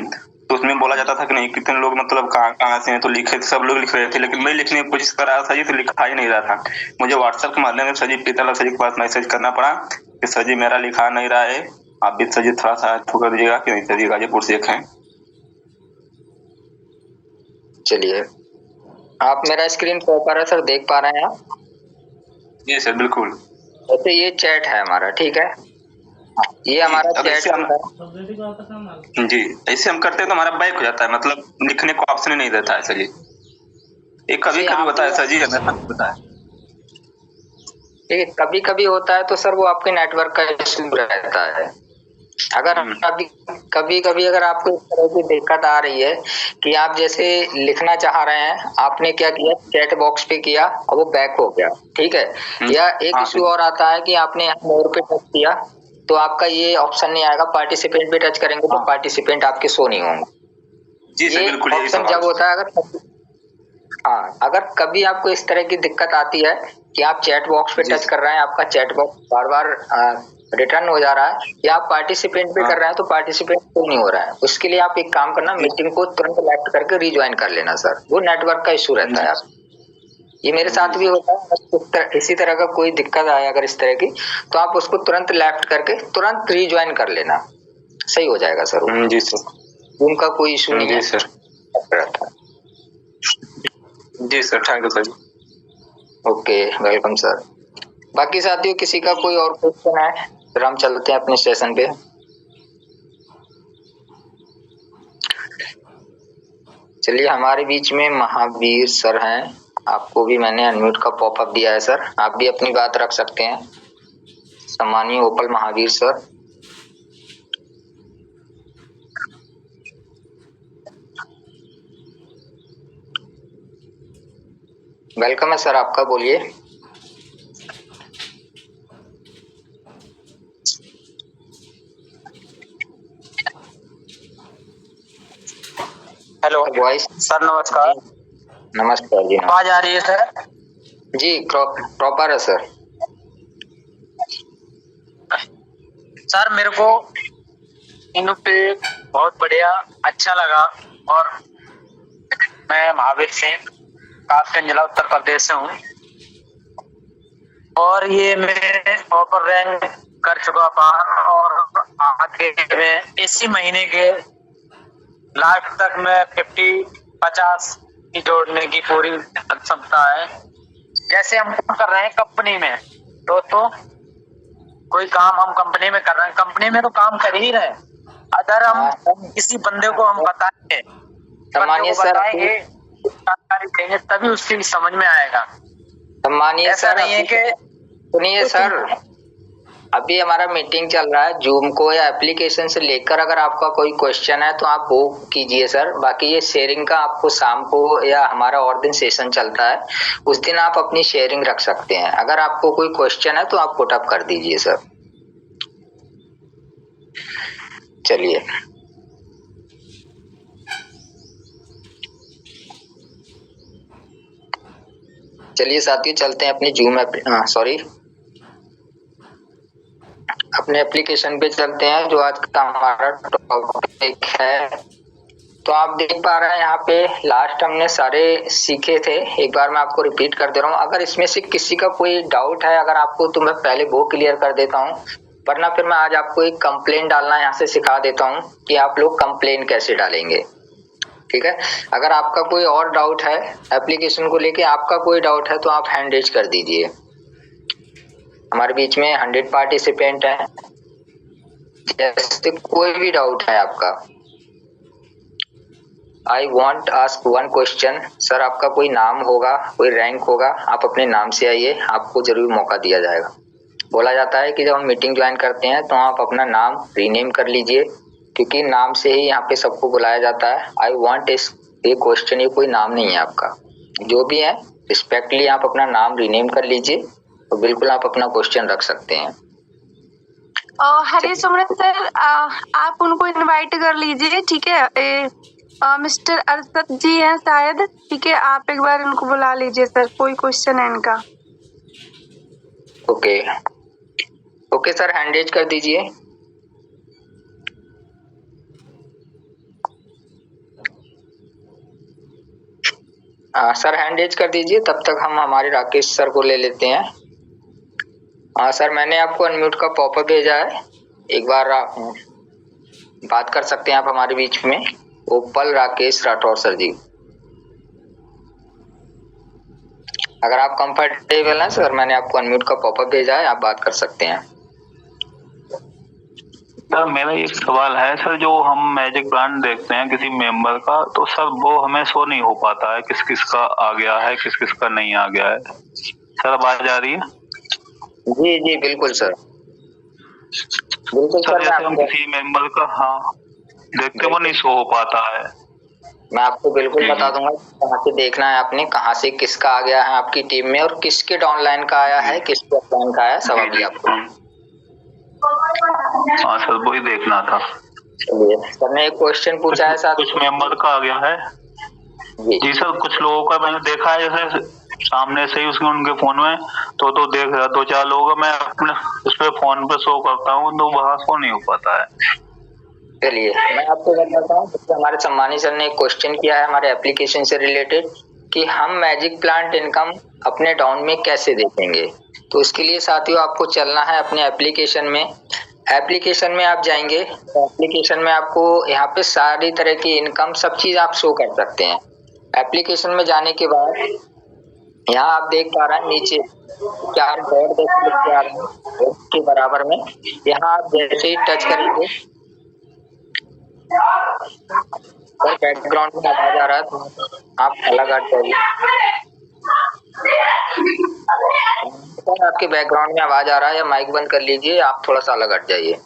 तो उसमें बोला जाता था कि नहीं कितने लोग मतलब कहाँ से हैं, तो लिखे सब लोग लिख रहे थे, लेकिन मैं लिखने की कोशिश कर रहा था जी तो लिखा ही नहीं रहा था। मुझे व्हाट्सएप के माध्यम से सर जी पीतालाल सर जी के पास मैसेज करना पड़ा कि सर जी मेरा लिखा नहीं रहा है, आप भी सर जी थोड़ा सा कर दीजिएगा कि नहीं सर जी गाजीपुर से एक है। चलिए, आप मेरा स्क्रीन प्रॉपर है सर देख पा रहे हैं आप? जी सर बिल्कुल। वैसे ये चैट है हमारा, ठीक है, ये हमारा चैट जी, ऐसे हम करते हैं तो हमारा बैक हो जाता है, मतलब लिखने को ऑप्शन ही नहीं देता है सर जी। ये कभी कभी होता है सर जी, हमेशा होता है। ठीक, कभी कभी होता है तो सर वो आपके नेटवर्क का इशू रहता है। अगर कभी कभी अगर आपको इस तरह की दिक्कत आ रही है कि आप जैसे लिखना चाह रहे हैं, आपने क्या किया, चैट बॉक्स पे किया और वो बैक हो गया, ठीक है, या एक इशू और आता है कि आपने यहाँ मोर पे टच किया तो आपका ये ऑप्शन नहीं आएगा, पार्टिसिपेंट पे टच करेंगे तो पार्टिसिपेंट आपके शो नहीं होंगे। जी सर बिल्कुल, यही ऑप्शन जब होता है अगर कभी आपको इस तरह की दिक्कत आती है कि आप चैट बॉक्स पे टच कर रहे हैं, आपका चैट बॉक्स बार बार रिटर्न हो जा रहा है, या आप पार्टिसिपेंट पे कर रहे हैं तो पार्टिसिपेंट नहीं हो रहा है, उसके लिए आप एक काम करना, मीटिंग को तुरंत लेफ्ट करके रिज्वाइन कर लेना सर, वो नेटवर्क का इशू रहता है। ये मेरे साथ भी होता है, इसी तरह का कोई दिक्कत आए अगर इस तरह की तो आप उसको तुरंत लेफ्ट करके तुरंत रिज्वाइन कर लेना, सही हो जाएगा सर। जी सर, उनका कोई इशू नहीं है सर। जी sir, thank you sir. Okay, welcome sir. बाकी साथियों किसी का कोई और क्वेश्चन है फिर हम चलते हैं अपने सेशन पे। चलिए, हमारे बीच में महावीर सर हैं, आपको भी मैंने अनम्यूट का पॉपअप दिया है सर, आप भी अपनी बात रख सकते हैं। सम्मानीय ओपल महावीर सर। वेलकम है सर आपका, बोलिए। हेलो वॉइस सर, नमस्कार। नमस्कार जी। आवाज आ रही है सर? जी प्रॉपर है सर। सर मेरे को इन पे बहुत बढ़िया अच्छा लगा, और मैं महावीर सिंह कासगंज जिला उत्तर प्रदेश से हूँ, और ये मैं टॉपर रैंक कर चुका पार, और आगे में इसी महीने के लास्ट तक मैं 50 की जोड़ने की पूरी क्षमता है। जैसे हम काम कर रहे हैं कंपनी में, तो कोई काम हम कंपनी में कर रहे हैं, कंपनी में तो काम कर ही रहे, अगर हम किसी बंदे को हम बताएंगे जानकारी देंगे तभी उसकी समझ में आएगा। सम्मानीय ऐसा नहीं है कि सुनिए सर, अभी हमारा मीटिंग चल रहा है, जूम को या एप्लीकेशन से लेकर अगर आपका कोई क्वेश्चन है तो आप वो कीजिए सर, बाकी ये शेयरिंग का आपको शाम को या हमारा और दिन सेशन चलता है उस दिन आप अपनी शेयरिंग रख सकते हैं। अगर आपको कोई क्वेश्चन है तो आप पुट अप कर दीजिए सर। चलिए, साथियों चलते हैं अपनी जूम अपने एप्लीकेशन पे चलते हैं, जो आज का हमारा टॉपिक है। तो आप देख पा रहे हैं यहाँ पे लास्ट हमने सारे सीखे थे, एक बार मैं आपको रिपीट कर दे रहा हूँ। अगर इसमें से किसी का कोई डाउट है अगर आपको, तो मैं पहले वो क्लियर कर देता हूँ, वरना फिर मैं आज आपको एक कंप्लेन डालना यहाँ से सिखा देता हूँ कि आप लोग कंप्लेन कैसे डालेंगे। ठीक है। अगर आपका कोई और डाउट है एप्लीकेशन को लेके, आपका कोई डाउट है तो आप हैंड रेज कर दीजिए। हमारे बीच में 100 पार्टिसिपेंट हैं, जैसे कोई भी डाउट है आपका। I want ask one question. Sir आपका कोई नाम होगा, कोई रैंक होगा, आप अपने नाम से आइए, आपको जरूर मौका दिया जाएगा। बोला जाता है कि जब हम मीटिंग ज्वाइन करते हैं तो आप अपना नाम रीनेम कर लीजिए, क्योंकि नाम से ही यहाँ पे सबको बुलाया जाता है। आई वॉन्ट इस ये क्वेश्चन, ये कोई नाम नहीं है आपका, जो भी है रिस्पेक्टली आप अपना नाम रीनेम कर लीजिए तो बिल्कुल आप अपना क्वेश्चन रख सकते हैं। हरी सुमरन सर, आप उनको इनवाइट कर लीजिए, ठीक है। मिस्टर अरशद जी हैं शायद, ठीक है, आप एक बार उनको बुला लीजिए सर, कोई क्वेश्चन है इनका। Okay okay sir, hand raise कर दीजिए। सर हैंड रेज कर दीजिए, तब तक हम हमारे राकेश सर को ले लेते हैं। सर मैंने आपको अनम्यूट का पॉपअप भेजा है, एक बार आप बात कर सकते हैं आप हमारे बीच में। ओपल राकेश राठौर सर जी, अगर आप कंफर्टेबल हैं सर, मैंने आपको अनम्यूट का पॉपअप भेजा है, आप बात कर सकते हैं। सर मेरा एक सवाल है सर, जो हम मैजिक प्लांट देखते हैं किसी मेंबर का, तो सर वो हमें शो नहीं हो पाता है किस किस का आ गया है, किस किस का नहीं आ गया है। सर आवाज आ रही है? जी जी बिल्कुल सर, बिल्कुल सर। जैसे हम किसी मेंबर का देखते वो नहीं शो हो पाता है। मैं आपको बिल्कुल बता दूंगा कहाँ से देखना है आपने, कहाँ से किसका आ गया है आपकी टीम में, और किसके डाउनलाइन का आया है, किसके ऑफलाइन का आया, सब अभी आपको। हाँ सर, वही देखना था। चलिए, सर ने एक क्वेश्चन पूछा है साथ, कुछ मेंबर का आ गया है जी सर। कुछ लोगों का मैंने देखा है, जैसे सामने से ही उसके उनके फोन में तो देख रहा, 2-4 लोगों का मैं अपने उस पे फोन पे शो करता हूँ तो वहां शो नहीं हो पाता है। चलिए मैं आपको बताता हूँ, हमारे सम्मानी सर ने एक क्वेश्चन किया है हमारे एप्लीकेशन से रिलेटेड कि हम मैजिक प्लांट इनकम अपने डाउन में कैसे देखेंगे। तो उसके लिए साथियों आपको चलना है अपने एप्लीकेशन में। एप्लीकेशन में आप जाएंगे तो एप्लीकेशन में आपको यहाँ पे सारी तरह की इनकम सब चीज आप शो कर सकते हैं। एप्लीकेशन में जाने के बाद यहाँ आप देख पा रहे हैं नीचे 4 डॉट के आ रहे हैं के बराबर में, यहाँ आप जैसे ही टच करेंगे और बैकग्राउंड में आवाज आ रहा है तो आप अलग हट जाइए। आपके बैकग्राउंड में आवाज आ रहा है या माइक बंद कर लीजिए, आप थोड़ा सा अलग हट जाइए।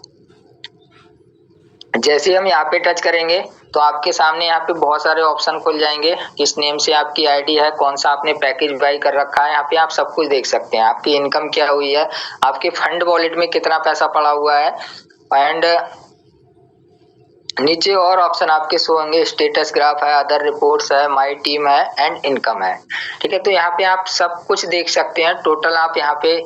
जैसे ही हम यहाँ पे टच करेंगे तो आपके सामने यहाँ पे बहुत सारे ऑप्शन खुल जाएंगे, किस नेम से आपकी आईडी है, कौन सा आपने पैकेज बाई कर रखा है, यहाँ पे आप सब कुछ देख सकते हैं। आपकी इनकम क्या हुई है, आपके फंड वॉलेट में कितना पैसा पड़ा हुआ है, एंड नीचे और ऑप्शन आपके शो होंगे, स्टेटस ग्राफ है, अदर रिपोर्ट्स है, माय टीम है एंड इनकम है। ठीक है, तो यहाँ पे आप सब कुछ देख सकते हैं। टोटल आप यहाँ पे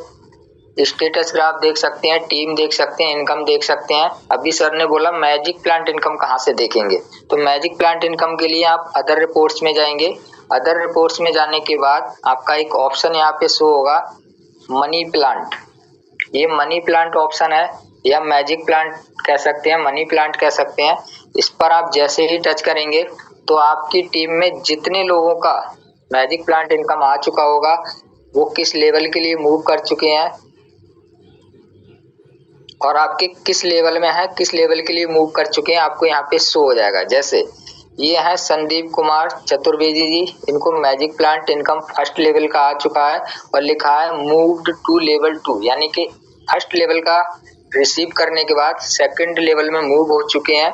स्टेटस ग्राफ देख सकते हैं, टीम देख सकते हैं, इनकम देख सकते हैं। अभी सर ने बोला मैजिक प्लांट इनकम कहाँ से देखेंगे, तो मैजिक प्लांट इनकम के लिए आप अदर रिपोर्ट्स में जाएंगे। अदर रिपोर्ट्स में जाने के बाद आपका एक ऑप्शन यहाँ पे शो होगा मनी प्लांट। ये मनी प्लांट ऑप्शन है, या मैजिक प्लांट कह सकते हैं, मनी प्लांट कह सकते हैं। इस पर आप जैसे ही टच करेंगे तो आपकी टीम में जितने लोगों का मैजिक प्लांट इनकम आ चुका होगा, वो किस लेवल के लिए मूव कर चुके हैं और आपके किस लेवल में है, किस लेवल के लिए मूव कर चुके हैं, आपको यहाँ पे शो हो जाएगा। जैसे ये है संदीप कुमार चतुर्वेदी जी, इनको magic plant income first level का आ चुका है और लिखा है मूव्ड टू लेवल 2, यानी कि फर्स्ट लेवल का रिसीव करने के बाद सेकंड लेवल में मूव हो चुके हैं।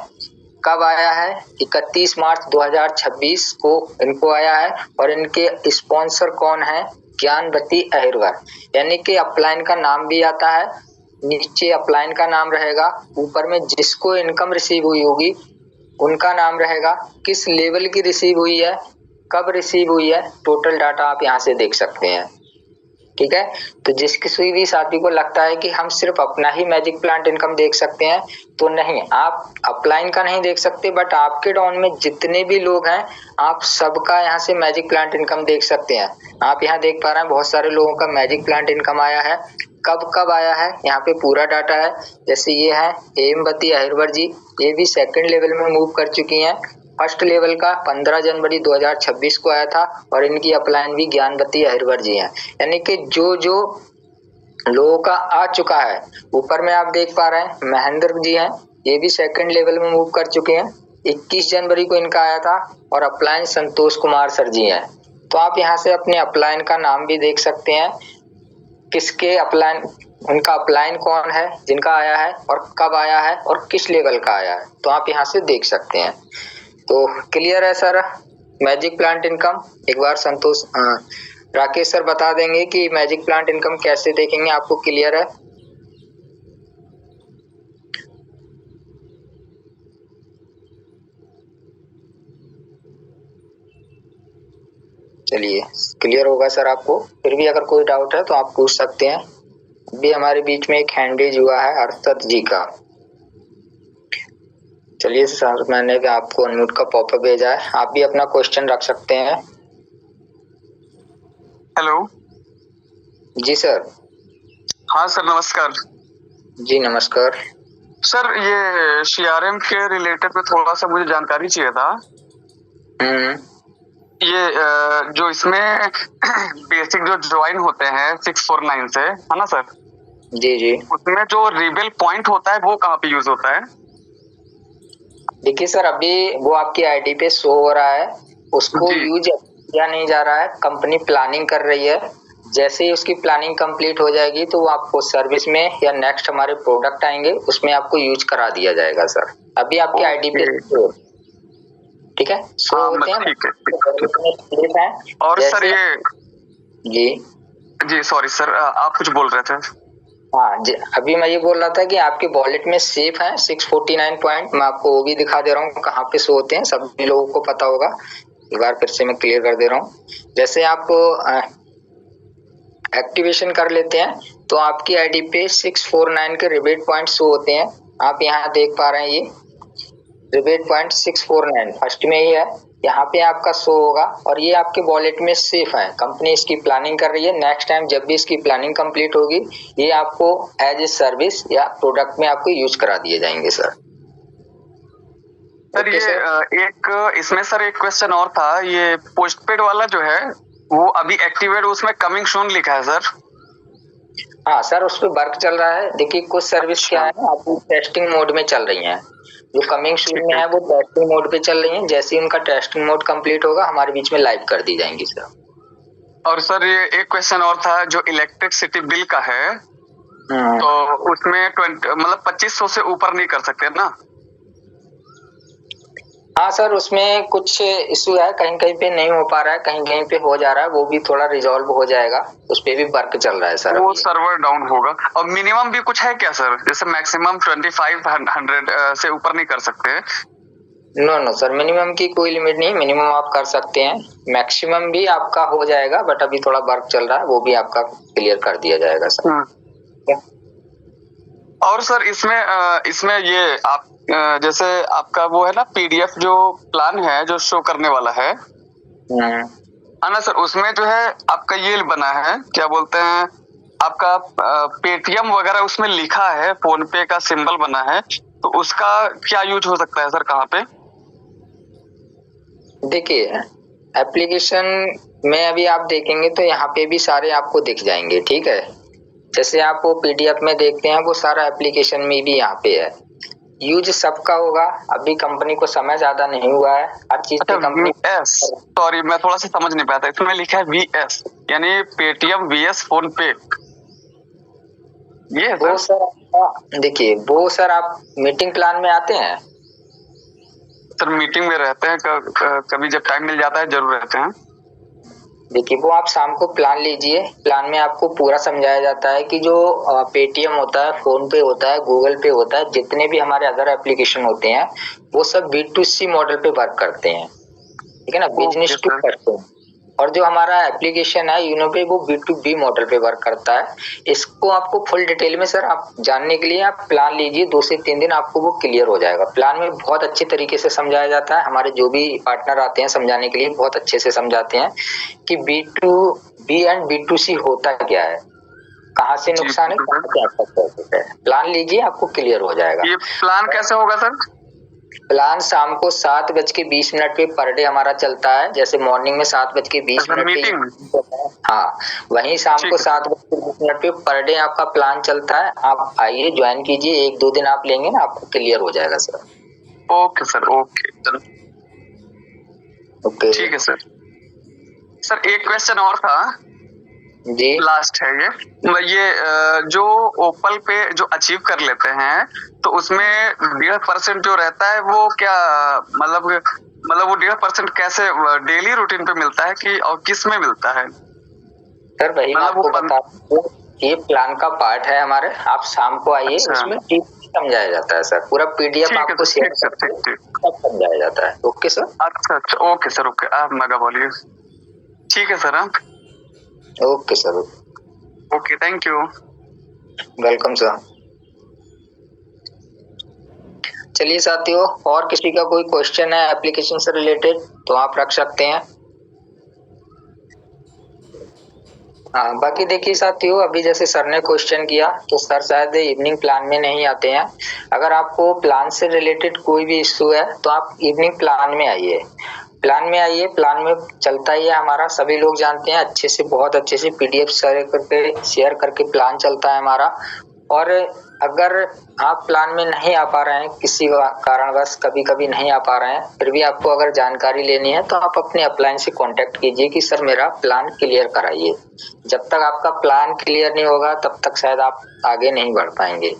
कब आया है, 31 मार्च 2026 को इनको आया है, और इनके स्पॉन्सर कौन है, ज्ञानवती अहिरवर, यानी कि अपलाइन का नाम भी आता है, नीचे अपलाइन का नाम रहेगा, ऊपर में जिसको इनकम रिसीव हुई होगी उनका नाम रहेगा, किस लेवल की रिसीव हुई है, कब रिसीव हुई है, टोटल डाटा आप यहाँ से देख सकते हैं। ठीक है, तो जिस किसी भी साथी को लगता है कि हम सिर्फ अपना ही मैजिक प्लांट इनकम देख सकते हैं, तो नहीं, आप अपलाइन का नहीं देख सकते, बट आपके डाउन में जितने भी लोग हैं आप सबका यहाँ से मैजिक प्लांट इनकम देख सकते हैं। आप यहाँ देख पा रहे हैं बहुत सारे लोगों का मैजिक प्लांट इनकम आया है, कब कब आया है, यहाँ पे पूरा डाटा है। जैसे ये है हेमवती अहिरवर जी, ये भी सेकंड लेवल में मूव कर चुकी हैं, फर्स्ट लेवल का 15 जनवरी 2026 को आया था और इनकी अपलाइन भी ज्ञानवती अहिरवर जी हैं। यानी कि जो जो लोगों का आ चुका है, ऊपर में आप देख पा रहे हैं महेंद्र जी हैं, ये भी सेकंड लेवल में मूव कर चुके हैं। 21 जनवरी को इनका आया था और अपलाइन संतोष कुमार सर जी हैं। तो आप यहाँ से अपने अपलाइन का नाम भी देख सकते हैं, किसके अपलाइन, उनका अपलाइन कौन है जिनका आया है और कब आया है और किस लेवल का आया है, तो आप यहाँ से देख सकते हैं। तो क्लियर है सर मैजिक प्लांट इनकम। एक बार संतोष राकेश सर बता देंगे कि मैजिक प्लांट इनकम कैसे देखेंगे, आपको क्लियर है? चलिए क्लियर होगा सर आपको। फिर भी अगर कोई डाउट है तो आप पूछ सकते हैं। अभी हमारे बीच में एक हैंड रेज हुआ है अरशद जी का। चलिए सर, मैंने भी आपको अनम्यूट का पॉपअप भेजा है, आप भी अपना क्वेश्चन रख सकते हैं। हेलो जी सर। हाँ सर, नमस्कार। जी नमस्कार सर, ये CRM के रिलेटेड में थोड़ा सा मुझे जानकारी चाहिए था। ये जो इसमें बेसिक जो ज्वाइन होते हैं 649 से, है ना सर? जी जी। उसमें जो रिबेल पॉइंट होता है वो कहाँ पे यूज होता है? देखिए सर, अभी वो आपकी आईडी पे शो हो रहा है, उसको यूज किया नहीं जा रहा है, कंपनी प्लानिंग कर रही है। जैसे ही उसकी प्लानिंग कंप्लीट हो जाएगी तो वो आपको सर्विस में या नेक्स्ट हमारे प्रोडक्ट आएंगे उसमें आपको यूज करा दिया जाएगा सर। अभी आपकी आईडी पे ठीक है, शो होते हैं। ठीक है। और सर ये जी सॉरी सर, आप कुछ बोल रहे थे? हाँ जी, अभी मैं ये बोल रहा था कि आपके वॉलेट में सेफ है 649 पॉइंट। मैं आपको वो भी दिखा दे रहा हूँ कहाँ पे शो होते हैं, सभी लोगों को पता होगा। एक बार फिर से मैं क्लियर कर दे रहा हूँ। जैसे आप एक्टिवेशन कर लेते हैं तो आपकी आईडी पे 649 के रिबेट पॉइंट शो होते हैं। आप यहाँ देख पा रहे हैं, ये रिबेट पॉइंट 649 फर्स्ट में ही है, यहाँ पे आपका शो होगा और ये आपके वॉलेट में सेफ है। कंपनी इसकी प्लानिंग कर रही है, नेक्स्ट टाइम जब भी इसकी प्लानिंग कंप्लीट होगी ये आपको एज ए सर्विस या प्रोडक्ट में आपको यूज करा दिए जाएंगे सर। सर ये एक इसमें सर एक क्वेश्चन और था, ये पोस्टपेड वाला जो है वो अभी एक्टिवेट, उसमें कमिंग सून लिखा है सर। हाँ सर, उस पर वर्क चल रहा है। देखिए कुछ सर्विस क्या है आपकी टेस्टिंग मोड में चल रही हैं, जो कमिंग सून में है वो टेस्टिंग मोड पे चल रही हैं। जैसे ही उनका टेस्टिंग मोड कंप्लीट होगा हमारे बीच में लाइव कर दी जाएंगी सर। और सर ये एक क्वेश्चन और था, जो इलेक्ट्रिसिटी बिल का है तो उसमें 2500 से ऊपर नहीं कर सकते ना? हाँ सर, उसमें कुछ इशू है, कहीं कहीं पे नहीं हो पा रहा है, कहीं कहीं पे हो जा रहा है, वो भी थोड़ा रिजॉल्व हो जाएगा। उस पे भी वर्क चल रहा है सर। वो सर्वर डाउन होगा। और मिनिमम भी कुछ है क्या सर? जैसे मैक्सिमम 2500 से ऊपर नहीं कर सकते? नो सर, मिनिमम की कोई लिमिट नहीं, मिनिमम आप कर सकते हैं, मैक्सिमम भी आपका हो जाएगा, बट अभी थोड़ा वर्क चल रहा है, वो भी आपका क्लियर कर दिया जाएगा सर। और सर इसमें ये आप जैसे आपका वो है ना PDF जो प्लान है जो शो करने वाला है ना सर, उसमें जो है आपका ये बना है, क्या बोलते हैं, आपका पेटीएम वगैरह उसमें लिखा है, फोन पे का सिंबल बना है, तो उसका क्या यूज हो सकता है सर कहाँ पे? देखिए एप्लीकेशन में अभी आप देखेंगे तो यहाँ पे भी सारे आपको दिख जाएंगे, ठीक है। जैसे आप वो PDF में देखते हैं वो सारा एप्लीकेशन में भी यहाँ पे है। यूज सबका होगा, अभी कंपनी को समय ज्यादा नहीं हुआ है, हर चीज पे कंपनी। सॉरी मैं थोड़ा सा समझ नहीं पाया था, इसमें लिखा है VS यानी पेटीएम VS फोन पे, ये वो सर देखिए वो सर आप मीटिंग प्लान में आते हैं सर? मीटिंग में रहते हैं, कभी जब टाइम मिल जाता है जरूर रहते हैं। देखिए वो आप शाम को प्लान लीजिए, प्लान में आपको पूरा समझाया जाता है कि जो पेटीएम होता है, फोन पे होता है, गूगल पे होता है, जितने भी हमारे अदर एप्लीकेशन होते हैं वो सब B2C मॉडल पे वर्क करते हैं, ठीक है ना, बिजनेस टू करते हैं। और जो हमारा एप्लीकेशन है यूनोपे वो B2B मॉडल पे वर्क करता है। इसको आपको फुल डिटेल में सर आप जानने के लिए आप प्लान लीजिए, 2 से 3 दिन आपको वो क्लियर हो जाएगा। प्लान में बहुत अच्छे तरीके से समझाया जाता है, हमारे जो भी पार्टनर आते हैं समझाने के लिए बहुत अच्छे से समझाते हैं कि B2B एंड B2C होता क्या है, कहाँ से नुकसान है, क्या है। प्लान लीजिए आपको क्लियर हो जाएगा। ये प्लान कैसे होगा सर? प्लान शाम को 7:20 पे पर डे हमारा चलता है। जैसे मॉर्निंग में 7:20 पे मीटिंग। हाँ, वहीं शाम ठीक को है। 7:20 पे पर डे आपका प्लान चलता है। आप आइए, ज्वाइन कीजिए, 1-2 दिन आप लेंगे ना, आपको क्लियर हो जाएगा sir. Okay sir, okay okay ठीक है सर। सर एक क्वेश्चन और था जी। लास्ट है ये जो ओपल पे जो अचीव कर लेते हैं तो उसमें 1.5% जो रहता है वो क्या मतलब वो 1.5% कैसे डेली रूटीन पे मिलता है कि और किस में मिलता है? सर वही मैं आपको बता दूं, ये प्लान का पार्ट है हमारे। आप शाम को आइए, अच्छा। उसमें डीप समझाया जाता है सर। पूरा पीडीएफ ठीक है आपको सर, शेयर ठीक सर, ठीक ठीक। सब समझाया जाता है। Okay sir. अच्छा अच्छा, ओके सर, ओके। आप मगा बोलिए। ठीक है सर। हाँ, okay sir. Okay, thank you. Welcome sir. चलिए साथियों, और किसी का कोई क्वेश्चन है एप्लीकेशन से रिलेटेड तो आप रख सकते हैं। हाँ, बाकी देखिए साथियों, अभी जैसे सर ने क्वेश्चन किया तो सर शायद इवनिंग प्लान में नहीं आते हैं। अगर आपको प्लान से रिलेटेड कोई भी इश्यू है तो आप इवनिंग प्लान में आइए। प्लान में आइए, प्लान में चलता ही है हमारा, सभी लोग जानते हैं अच्छे से, बहुत अच्छे से पीडीएफ शेयर करके प्लान चलता है हमारा। और अगर आप प्लान में नहीं आ पा रहे हैं, किसी कारणवश कभी कभी नहीं आ पा रहे हैं, फिर भी आपको अगर जानकारी लेनी है तो आप अपने अपलाइन से कांटेक्ट कीजिए कि सर मेरा प्लान क्लियर कराइए। जब तक आपका प्लान क्लियर नहीं होगा तब तक शायद आप आगे नहीं बढ़ पाएंगे।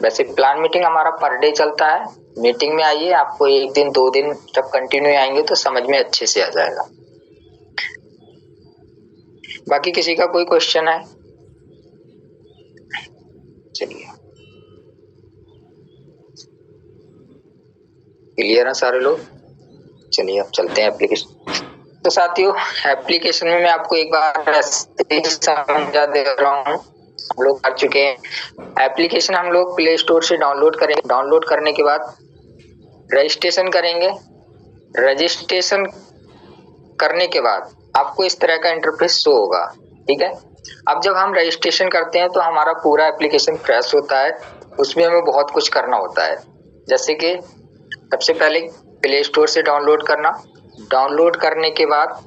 वैसे प्लान मीटिंग हमारा पर डे चलता है। मीटिंग में आइए, आपको 1 दिन 2 दिन जब कंटिन्यू आएंगे तो समझ में अच्छे से आ जाएगा। बाकी किसी का कोई क्वेश्चन है? चलिए, क्लियर है सारे लोग? चलिए अब चलते हैं एप्लीकेशन। तो साथियों, एप्लीकेशन में मैं आपको एक बार समझा दे रहा हूँ। हम लोग कर चुके हैं एप्लीकेशन। हम लोग प्ले स्टोर से डाउनलोड करेंगे। डाउनलोड करने के बाद रजिस्ट्रेशन करेंगे। रजिस्ट्रेशन करने के बाद आपको इस तरह का इंटरफेस शो होगा, ठीक है। अब जब हम रजिस्ट्रेशन करते हैं तो हमारा पूरा एप्लीकेशन फ्रेश होता है। उसमें हमें बहुत कुछ करना होता है, जैसे कि सबसे पहले प्ले स्टोर से डाउनलोड करना। डाउनलोड करने के बाद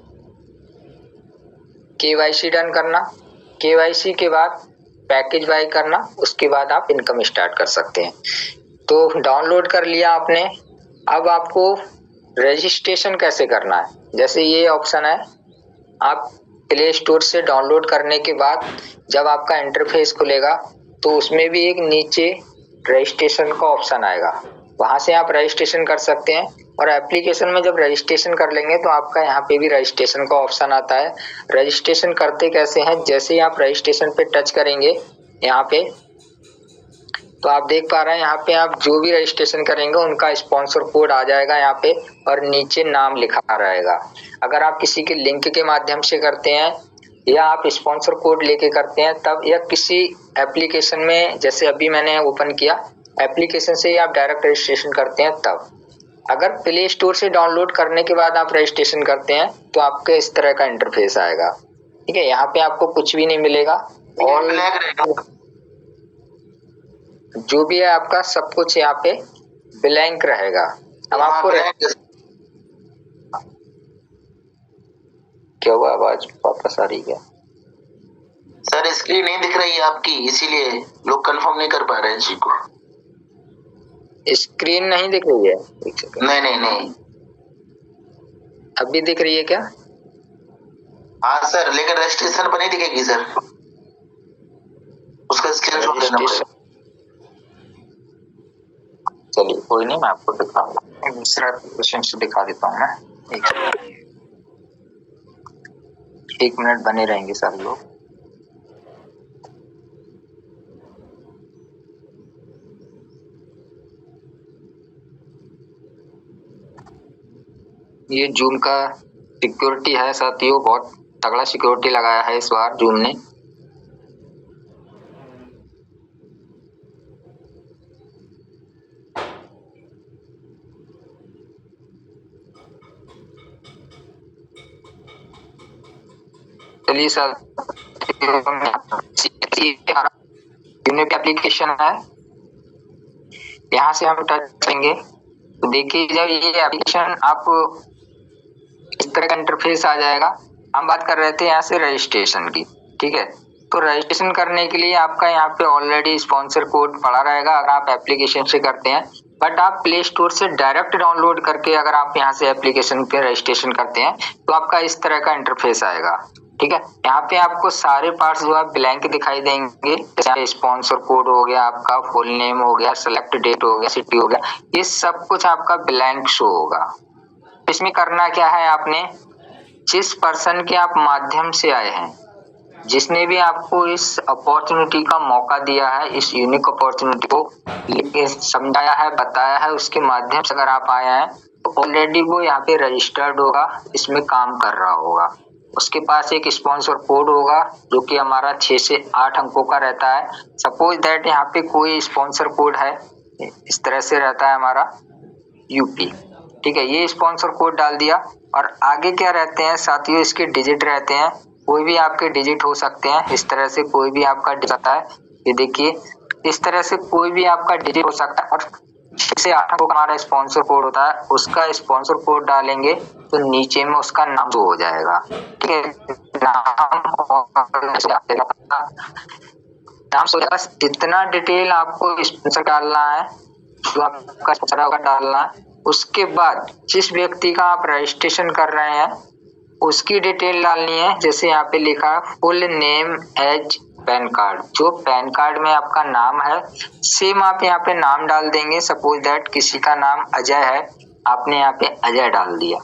केवाईसी डन करना। केवाईसी के बाद पैकेज बाय करना। उसके बाद आप इनकम स्टार्ट कर सकते हैं। तो डाउनलोड कर लिया आपने। अब आपको रजिस्ट्रेशन कैसे करना है, जैसे ये ऑप्शन है। आप प्ले स्टोर से डाउनलोड करने के बाद जब आपका इंटरफेस खुलेगा तो उसमें भी एक नीचे रजिस्ट्रेशन का ऑप्शन आएगा, वहां से आप रजिस्ट्रेशन कर सकते हैं। और एप्लीकेशन में जब रजिस्ट्रेशन कर लेंगे तो आपका यहाँ पे भी रजिस्ट्रेशन का ऑप्शन आता है। रजिस्ट्रेशन करते कैसे हैं, जैसे ही आप रजिस्ट्रेशन पे टच करेंगे यहाँ पे, तो आप देख पा रहे हैं यहाँ पे आप जो भी रजिस्ट्रेशन करेंगे उनका स्पॉन्सर कोड आ जाएगा यहाँ पे और नीचे नाम लिखा रहेगा। अगर आप किसी के लिंक के माध्यम से करते हैं या आप स्पॉन्सर कोड लेके करते हैं तब, या किसी एप्लीकेशन में जैसे अभी मैंने ओपन किया एप्लीकेशन से ही आप डायरेक्ट रजिस्ट्रेशन करते हैं तब। अगर प्ले स्टोर से डाउनलोड करने के बाद आप रजिस्ट्रेशन करते हैं तो आपके इस तरह का इंटरफेस आएगा, ठीक है। यहाँ पे आपको कुछ भी नहीं मिलेगा और जो भी है आपका सब कुछ यहाँ पे ब्लैंक रहेगा। हम आपको क्या हुआ, आवाज वापस आ रही है? सर स्क्रीन नहीं दिख रही है आपकी, इसीलिए लोग कंफर्म नहीं कर पा रहे हैं जी को। स्क्रीन नहीं दिख रही है? नहीं नहीं नहीं, अभी दिख रही है क्या? हाँ सर, लेकिन रजिस्ट्रेशन पर नहीं दिखेगी सर, उसका स्क्रीनशॉट लेना पड़ेगा। चलिए कोई नहीं, मैं आपको दिखाऊंगा, दूसरा एप्लीकेशन से दिखा देता हूँ मैं। एक मिनट बने रहेंगे सारे लोग। ये जूम का सिक्योरिटी है साथियों, बहुत तगड़ा सिक्योरिटी लगाया है इस बार जूम ने। चलिए सर, यूनिक एप्लीकेशन है, यहाँ से हम टच करेंगे तो देखिए जब ये एप्लीकेशन आप इस तरह का इंटरफेस आ जाएगा। हम बात कर रहे थे यहाँ से रजिस्ट्रेशन की, ठीक है। तो रजिस्ट्रेशन करने के लिए आपका यहाँ पे ऑलरेडी स्पॉन्सर कोड पड़ा रहेगा अगर आप एप्लीकेशन से करते हैं, बट आप प्ले स्टोर से डायरेक्ट डाउनलोड करके अगर आप यहाँ से एप्लीकेशन पे रजिस्ट्रेशन करते हैं तो आपका इस तरह का इंटरफेस आएगा, ठीक है। यहाँ पे आपको सारे पार्ट्स जो है ब्लैंक दिखाई देंगे, जैसे स्पॉन्सर कोड हो गया, आपका फुल नेम हो गया, सेलेक्ट डेट हो गया, सिटी हो गया, ये सब कुछ आपका ब्लैंक शो होगा। इसमें करना क्या है, आपने जिस पर्सन के आप माध्यम से आए हैं, जिसने भी आपको इस अपॉर्चुनिटी का मौका दिया है, इस यूनिक अपॉर्चुनिटी को लेके समझाया है, बताया है, उसके माध्यम से अगर आप आए हैं तो ऑलरेडी वो यहाँ पे रजिस्टर्ड होगा, इसमें काम कर रहा होगा। उसके पास एक स्पॉन्सर कोड होगा जो कि हमारा 6 से 8 अंकों का रहता है। सपोज दैट यहाँ पे कोई स्पॉन्सर कोड है, इस तरह से रहता है हमारा यूपी, ठीक है। ये स्पॉन्सर कोड डाल दिया और आगे क्या रहते हैं साथियों, इसके डिजिट रहते हैं, कोई भी आपके डिजिट हो सकते हैं। इस तरह से कोई भी आपका डिजिट आता है, ये देखिए इस तरह से कोई भी आपका डिजिट हो सकता है। और 6 से 8 अंकों का हमारा स्पॉन्सर कोड होता है, उसका स्पॉन्सर कोड डालेंगे तो नीचे में उसका नाम शो हो जाएगा, ठीक है। नाम शो जाएगा, जितना डिटेल आपको स्पॉन्सर डालना है, जो आपका स्पॉन्सर होगा डालना है। उसके बाद जिस व्यक्ति का आप रजिस्ट्रेशन कर रहे हैं उसकी डिटेल डालनी है, जैसे यहाँ पे लिखा है full name as PAN card, जो पैन कार्ड में आपका नाम है सेम आप यहाँ पे नाम डाल देंगे। सपोज दैट किसी का नाम अजय है, आपने यहाँ पे अजय डाल दिया।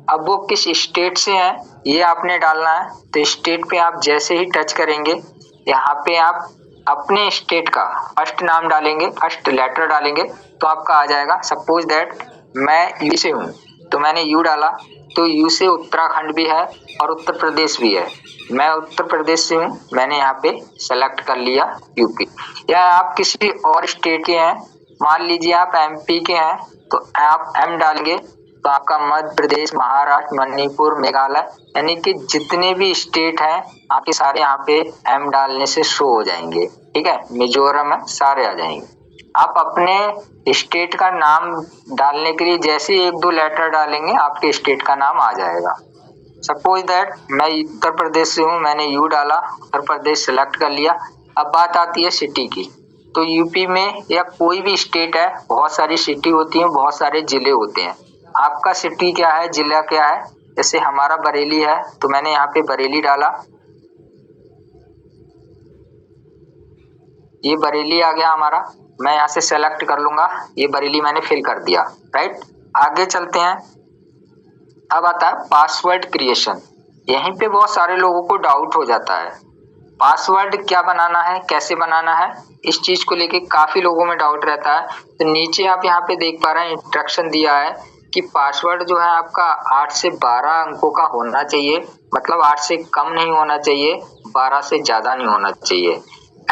अब वो किस स्टेट से है ये आपने डालना है, तो स्टेट पे आप जैसे ही टच करेंगे यहाँ पे आप अपने स्टेट का फर्स्ट नाम डालेंगे, फर्स्ट लेटर डालेंगे तो आपका आ जाएगा। सपोज दैट मैं यू से हूँ तो मैंने यू डाला, तो यू से उत्तराखंड भी है और उत्तर प्रदेश भी है। मैं उत्तर प्रदेश से हूँ, मैंने यहाँ पे सेलेक्ट कर लिया यूपी। या आप किसी और स्टेट के हैं, मान लीजिए आप एमपी के हैं तो आप एम डालेंगे तो आपका मध्य प्रदेश, महाराष्ट्र, मणिपुर, मेघालय, यानी कि जितने भी स्टेट हैं आपके सारे यहाँ पे एम डालने से शो हो जाएंगे, ठीक है। मिजोरम है, सारे आ जाएंगे। आप अपने स्टेट का नाम डालने के लिए जैसे 1-2 लेटर डालेंगे आपके स्टेट का नाम आ जाएगा। सपोज दैट मैं उत्तर प्रदेश से हूँ, मैंने यू डाला, उत्तर प्रदेश सेलेक्ट कर लिया। अब बात आती है सिटी की, तो यूपी में या कोई भी स्टेट है बहुत सारी सिटी होती हैं, बहुत सारे जिले होते हैं। आपका सिटी क्या है, जिला क्या है, जैसे हमारा बरेली है तो मैंने यहाँ पे बरेली डाला, ये बरेली आ गया हमारा। मैं यहाँ से सेलेक्ट कर लूंगा, ये बरेली मैंने फिल कर दिया, राइट। आगे चलते हैं, अब आता है पासवर्ड क्रिएशन। यहीं पे बहुत सारे लोगों को डाउट हो जाता है, पासवर्ड क्या बनाना है, कैसे बनाना है, इस चीज को लेके काफी लोगों में डाउट रहता है। तो नीचे आप यहाँ पे देख पा रहे हैं इंस्ट्रक्शन दिया है कि पासवर्ड जो है आपका 8 से 12 अंकों का होना चाहिए, मतलब 8 से कम नहीं होना चाहिए, 12 से ज्यादा नहीं होना चाहिए।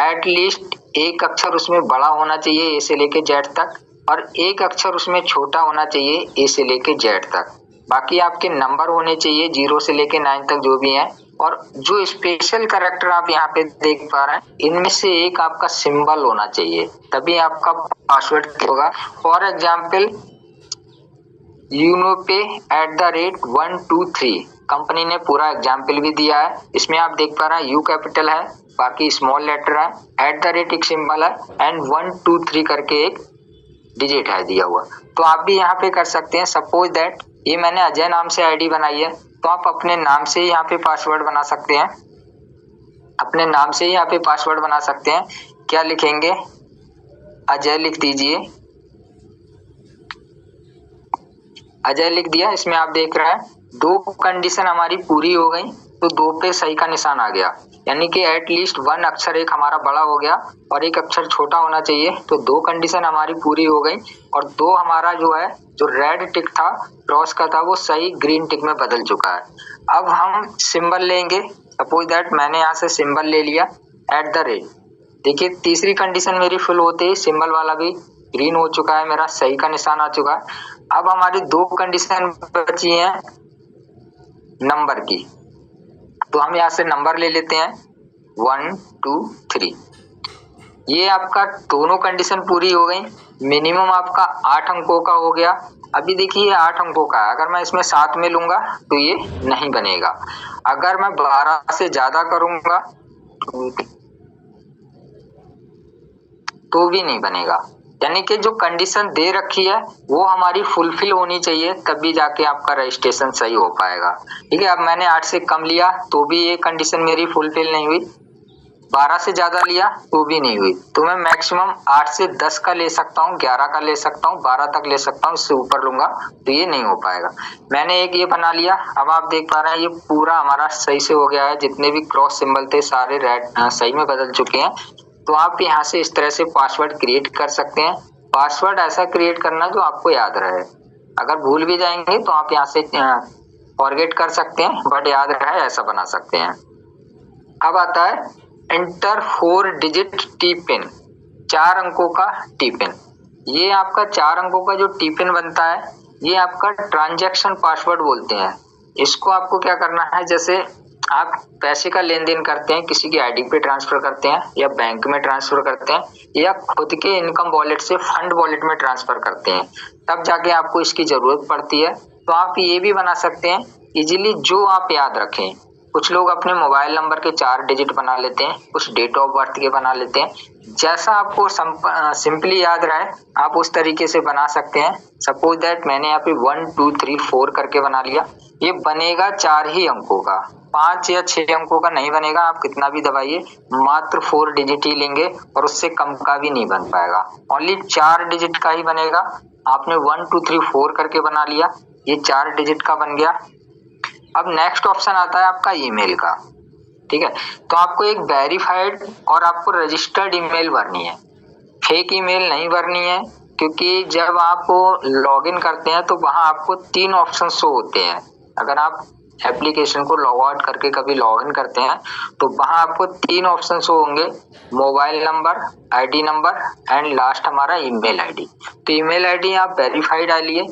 एटलीस्ट एक अक्षर उसमें बड़ा होना चाहिए ए से लेके जेड तक, और एक अक्षर उसमें छोटा होना चाहिए ए से लेके जेड तक। बाकी आपके नंबर होने चाहिए 0 से लेके 9 तक जो भी हैं, और जो स्पेशल कैरेक्टर आप यहाँ पे देख पा रहे हैं इनमें से एक आपका सिंबल होना चाहिए, तभी आपका पासवर्ड होगा। फॉर एग्जाम्पल यूनोपे @123 कंपनी ने पूरा एग्जाम्पल भी दिया है। इसमें आप देख पा रहे हैं यू कैपिटल है, बाकी स्मॉल लेटर है, @ एक सिंबल है एंड 123 करके एक डिजिट है दिया हुआ। तो आप भी यहाँ पे कर सकते हैं। सपोज दैट ये मैंने अजय नाम से आईडी बनाई है तो आप अपने नाम से ही यहाँ पे पासवर्ड बना सकते हैं, अपने नाम से ही यहाँ पे पासवर्ड बना सकते हैं। क्या लिखेंगे, अजय लिख दीजिए, अजय लिख दिया। इसमें आप देख रहे हैं 2 कंडीशन हमारी पूरी हो गई, तो 2 पे सही का निशान आ गया, यानी कि एटलीस्ट 1 अक्षर एक हमारा बड़ा हो गया और एक अक्षर छोटा होना चाहिए। तो 2 कंडीशन हमारी पूरी हो गई और 2 हमारा जो है जो रेड टिक था क्रॉस का था वो सही ग्रीन टिक में बदल चुका है। अब हम सिंबल लेंगे, सपोज दैट मैंने यहाँ से सिंबल ले लिया @। देखिए तीसरी कंडीशन मेरी फुल होते ही सिंबल वाला भी ग्रीन हो चुका है, मेरा सही का निशान आ चुका है। अब हमारी 2 कंडीशन बची हैं नंबर की, तो हम यहाँ से नंबर ले लेते हैं 1 2 3। ये आपका दोनों कंडीशन पूरी हो गई। मिनिमम आपका 8 अंकों का हो गया। अभी देखिए 8 अंकों का है, अगर मैं इसमें 7 में लूंगा तो ये नहीं बनेगा। अगर मैं 12 से ज्यादा करूंगा तो भी नहीं बनेगा। यानी कि जो कंडीशन दे रखी है वो हमारी फुलफिल होनी चाहिए, तभी जाके आपका रजिस्ट्रेशन सही हो पाएगा। ठीक है, अब मैंने 8 से कम लिया तो भी ये कंडीशन मेरी फुलफिल नहीं हुई, 12 से ज्यादा लिया तो भी नहीं हुई। तो मैं मैक्सिमम 8 से 10 का ले सकता हूँ, 11 का ले सकता हूँ, 12 तक ले सकता हूँ, इससे ऊपर लूंगा तो ये नहीं हो पाएगा। मैंने एक ये बना लिया। अब आप देख पा रहे हैं ये पूरा हमारा सही से हो गया है, जितने भी क्रॉस सिंबल थे सारे रेड सही में बदल चुके हैं। तो आप यहाँ से इस तरह से पासवर्ड क्रिएट कर सकते हैं। पासवर्ड ऐसा क्रिएट करना जो आपको याद रहे, अगर भूल भी जाएंगे तो आप यहाँ से फॉरगेट कर सकते हैं, बट याद रहे ऐसा बना सकते हैं। अब आता है एंटर 4 डिजिट टी पिन, 4 अंकों का टी पिन। ये आपका 4 अंकों का जो टी पिन बनता है ये आपका ट्रांजैक्शन पासवर्ड बोलते हैं। इसको आपको क्या करना है, जैसे आप पैसे का लेन देन करते हैं, किसी की आईडी पे ट्रांसफर करते हैं या बैंक में ट्रांसफर करते हैं या खुद के इनकम वॉलेट से फंड वॉलेट में ट्रांसफर करते हैं, तब जाके आपको इसकी जरूरत पड़ती है। तो आप ये भी बना सकते हैं इजीली, जो आप याद रखें। कुछ लोग अपने मोबाइल नंबर के 4 डिजिट बना लेते हैं, कुछ डेट ऑफ बर्थ के बना लेते हैं। जैसा आपको सिंपली याद रहे आप उस तरीके से बना सकते हैं। सपोज दैट मैंने यहाँ पे 1 2 3 4 करके बना लिया। ये बनेगा 4 ही अंकों का, 5 या 6 अंकों का नहीं बनेगा। आप कितना भी दबाइए, मात्र 4 डिजिट ही लेंगे और उससे कम का भी नहीं बन पाएगा। ओनली 4 डिजिट का ही बनेगा। आपने 1 2 3 4 करके बना लिया, ये 4 डिजिट का बन गया। अब नेक्स्ट ऑप्शन आता है आपका ईमेल का। ठीक है, तो आपको एक वेरीफाइड और आपको रजिस्टर्ड ईमेल भरनी है, फेक ईमेल नहीं भरनी है। क्योंकि जब आप लॉगिन करते हैं तो वहां आपको 3 ऑप्शन शो होते हैं। अगर आप एप्लीकेशन को लॉग आउट करके कभी लॉगिन करते हैं तो वहां आपको 3 ऑप्शन शो होंगे, mobile number, ID number and last हमारा ईमेल आईडी। तो ईमेल आईडी आप वेरीफाइड डालिए,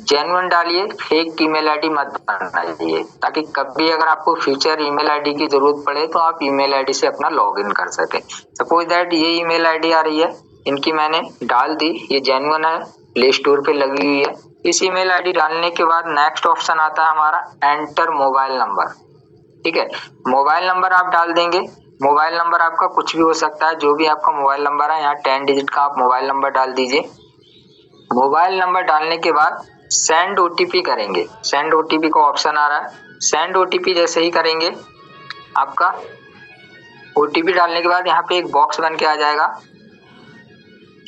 जेन्युइन डालिए, फेक ईमेल आईडी मत बनाइए, ताकि कभी अगर आपको फ्यूचर ईमेल आईडी की जरूरत पड़े तो आप ईमेल आईडी से अपना लॉगिन कर सके। सपोज दैट ये ईमेल आईडी आ रही है, इनकी मैंने डाल दी, ये जेन्युइन है, प्ले स्टोर पे लगी हुई है। इस ईमेल आईडी डालने के बाद नेक्स्ट ऑप्शन आता है हमारा एंटर मोबाइल नंबर। ठीक है, मोबाइल नंबर आप डाल देंगे। मोबाइल नंबर आपका कुछ भी हो सकता है, जो भी आपका मोबाइल नंबर है, यहाँ 10 डिजिट का आप मोबाइल नंबर डाल दीजिए। मोबाइल नंबर डालने के बाद सेंड ओटीपी करेंगे। सेंड ओटीपी का ऑप्शन आ रहा है, सेंड ओटीपी जैसे ही करेंगे आपका ओटीपी डालने के बाद यहाँ पे एक बॉक्स बन के आ जाएगा।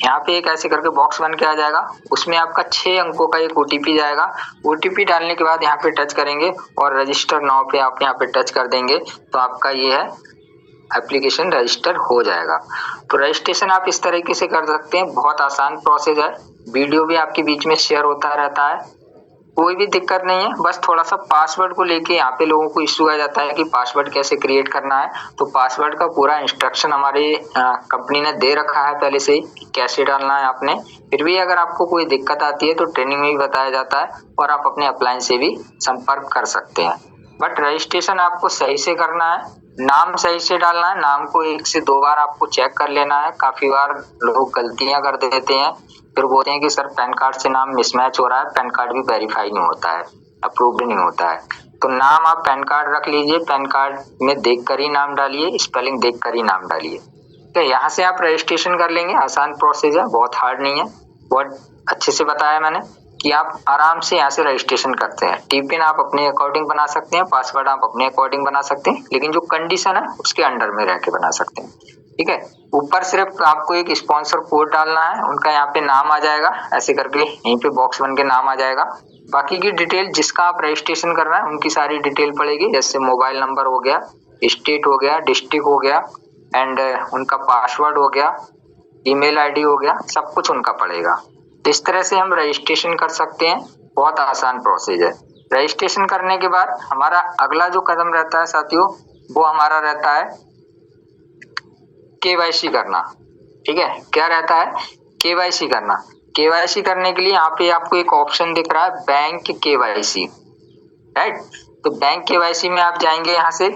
यहाँ पे एक ऐसे करके बॉक्स बन के आ जाएगा, उसमें आपका 6 अंकों का एक ओटीपी जाएगा। ओटीपी डालने के बाद यहाँ पे टच करेंगे और रजिस्टर नाउ पे आप यहाँ पे टच कर देंगे तो आपका ये है एप्लीकेशन रजिस्टर हो जाएगा। तो रजिस्ट्रेशन आप इस तरीके से कर सकते हैं, बहुत आसान प्रोसेस है। वीडियो भी आपके बीच में शेयर होता रहता है, कोई भी दिक्कत नहीं है। बस थोड़ा सा पासवर्ड को लेके यहाँ पे लोगों को इश्यू आ जाता है कि पासवर्ड कैसे क्रिएट करना है। तो पासवर्ड का पूरा इंस्ट्रक्शन हमारे कंपनी ने दे रखा है पहले से ही कि कैसे डालना है आपने। फिर भी अगर आपको कोई दिक्कत आती है तो ट्रेनिंग में भी बताया जाता है और आप अपने अपलाइन से भी संपर्क कर सकते हैं। बट रजिस्ट्रेशन आपको सही से करना है, नाम सही से डालना है, नाम को 1 से 2 बार आपको चेक कर लेना है। काफी बार लोग गलतियां कर देते हैं, फिर बोलते हैं कि सर पैन कार्ड से नाम मिसमैच हो रहा है, पैन कार्ड भी वेरीफाई नहीं होता है, अप्रूव्ड नहीं होता है। तो नाम आप पैन कार्ड रख लीजिए, पैन कार्ड में देख कर ही नाम डालिए, स्पेलिंग देख कर ही नाम डालिए। तो यहाँ से आप रजिस्ट्रेशन कर लेंगे, आसान प्रोसेस है, बहुत हार्ड नहीं है। बहुत अच्छे से बताया मैंने कि आप आराम से यहाँ से रजिस्ट्रेशन करते हैं। टीपिन आप अपने अकॉर्डिंग बना सकते हैं, पासवर्ड आप अपने अकॉर्डिंग बना सकते हैं, लेकिन जो कंडीशन है उसके अंडर में रह के बना सकते हैं। ठीक है, ऊपर सिर्फ आपको एक स्पॉन्सर कोड डालना है, उनका यहाँ पे नाम आ जाएगा, ऐसे करके यहीं पे बॉक्स बन के नाम आ जाएगा। बाकी की डिटेल जिसका आप रजिस्ट्रेशन कर रहे हैं उनकी सारी डिटेल पड़ेगी, जैसे मोबाइल नंबर हो गया, स्टेट हो गया, डिस्ट्रिक्ट हो गया एंड उनका पासवर्ड हो गया, ईमेल आईडी हो गया, सब कुछ उनका पड़ेगा। इस तरह से हम रजिस्ट्रेशन कर सकते हैं, बहुत आसान प्रोसेस है। रजिस्ट्रेशन करने के बाद हमारा अगला जो कदम रहता है साथियों, वो हमारा रहता है केवाईसी करना। ठीक है, क्या रहता है? केवाईसी करना। केवाईसी करने के लिए यहाँ पे आपको एक ऑप्शन दिख रहा है बैंक केवाईसी, राइट। तो बैंक केवाईसी में आप जाएंगे यहाँ से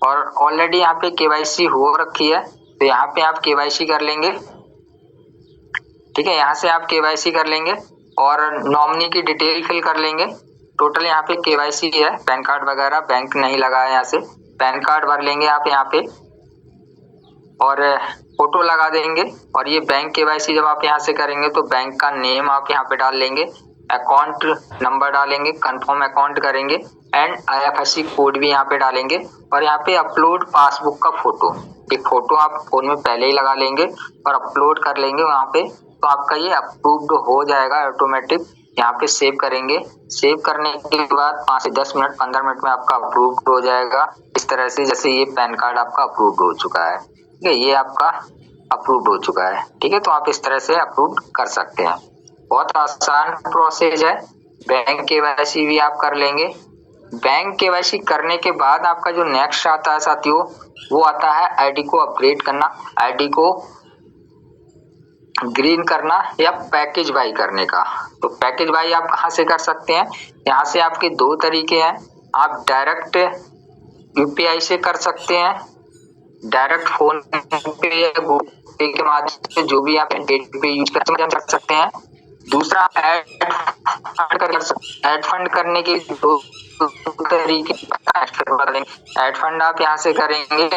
और ऑलरेडी यहाँ पे केवाईसी हो रखी है। तो यहाँ पे आप KYC कर लेंगे। ठीक है, यहाँ से आप KYC कर लेंगे और नॉमिनी की डिटेल फिल कर लेंगे। टोटल यहाँ पे KYC है, पैन कार्ड वगैरह, बैंक नहीं लगा है, यहाँ से पैन कार्ड भर लेंगे आप यहाँ पे और फोटो लगा देंगे। और ये बैंक KYC जब आप यहाँ से करेंगे तो बैंक का नेम आप यहाँ पे डाल लेंगे, अकाउंट नंबर डालेंगे, कंफर्म अकाउंट करेंगे एंड IFSC कोड भी यहाँ पे डालेंगे। और यहाँ पे अपलोड पासबुक का फोटो, एक फोटो आप फोन में पहले ही लगा लेंगे और अपलोड कर लेंगे वहाँ पे, तो आपका ये अप्रूव्ड हो जाएगा ऑटोमेटिक। यहाँ पे सेव करेंगे, सेव करने के बाद 5 से 10 मिनट 15 मिनट में आपका अप्रूव्ड हो जाएगा। इस तरह से जैसे ये पैन कार्ड आपका अप्रूव्ड हो चुका है। ठीक है, ये आपका अप्रूव्ड हो चुका है। ठीक है, तो आप इस तरह से अप्रूव्ड कर सकते हैं। बहुत आसान प्रोसेस है। बैंक KYC भी आप कर लेंगे। बैंक KYC करने के बाद आपका जो नेक्स्ट आता है साथियों, वो आता है ID को अपग्रेड करना, ID को ग्रीन करना या पैकेज बाई करने का। तो पैकेज बाई आप कहाँ से कर सकते हैं? यहाँ से आपके 2 तरीके हैं। आप डायरेक्ट UPI से कर सकते हैं, डायरेक्ट फोन पे या गूगल पे के माध्यम से, जो भी आप पे यूज कर सकते हैं। दूसरा ऐड फंड करने के 2 तरीके। ऐड फंड आप यहाँ से करेंगे,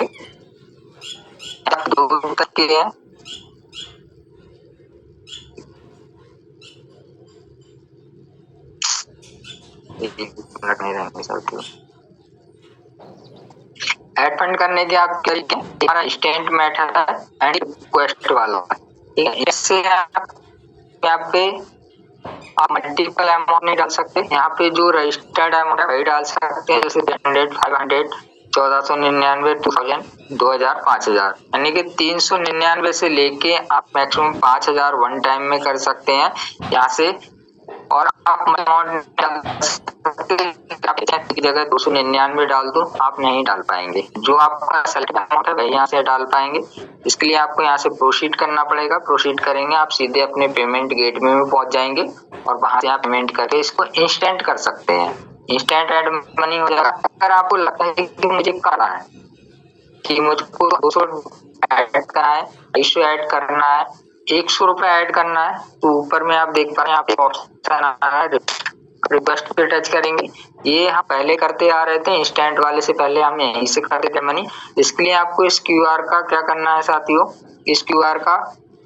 2 तरीके हैं। एक मिनट नहीं रहेंगे साथियों। ऐड फंड करने के आप तरीके, हमारा इंस्टेंट मेथड है एंड रिक्वेस्ट वाला। ठीक है, इससे यहाँ पे आप मल्टीपल अमाउंट नहीं डाल सकते। यहाँ पे जो रजिस्टर्ड अमाउंट है वही डाल सकते हैं, जैसे 300, 500, 1499, 2000, 2000, 5000, यानी कि 399 से लेके आप मैक्सिमम 5000 वन टाइम में कर सकते हैं यहाँ से। और आप अमाउंट डाल सकते हैं की जगह 299 डाल दो, आप नहीं डाल पाएंगे। जो आपका सेलेक्ट अमाउंट है वही यहाँ से डाल पाएंगे। इसके लिए आपको यहाँ से प्रोसीड करना पड़ेगा। प्रोसीड करेंगे, आप सीधे अपने पेमेंट गेटवे में पहुंच जाएंगे और वहां से आप पेमेंट करके इसको इंस्टेंट कर सकते हैं। इंस्टेंट ऐड मनी हो जाएगा। अगर आपको लगता है कि मुझे करना है, कि मुझको 200 ऐड करना है, 250 ऐड करना है, 100 रुपए ऐड करना है, तो ऊपर में आप देख पा रहे हैं, आप ऑप्शन आ रहा है रिक्वेस्ट पे टच करेंगे। ये हम पहले करते आ रहे थे, इंस्टेंट वाले से पहले हम यहीं से करते थे मनी। इसके लिए आपको इस QR का क्या करना है साथियों, इस QR का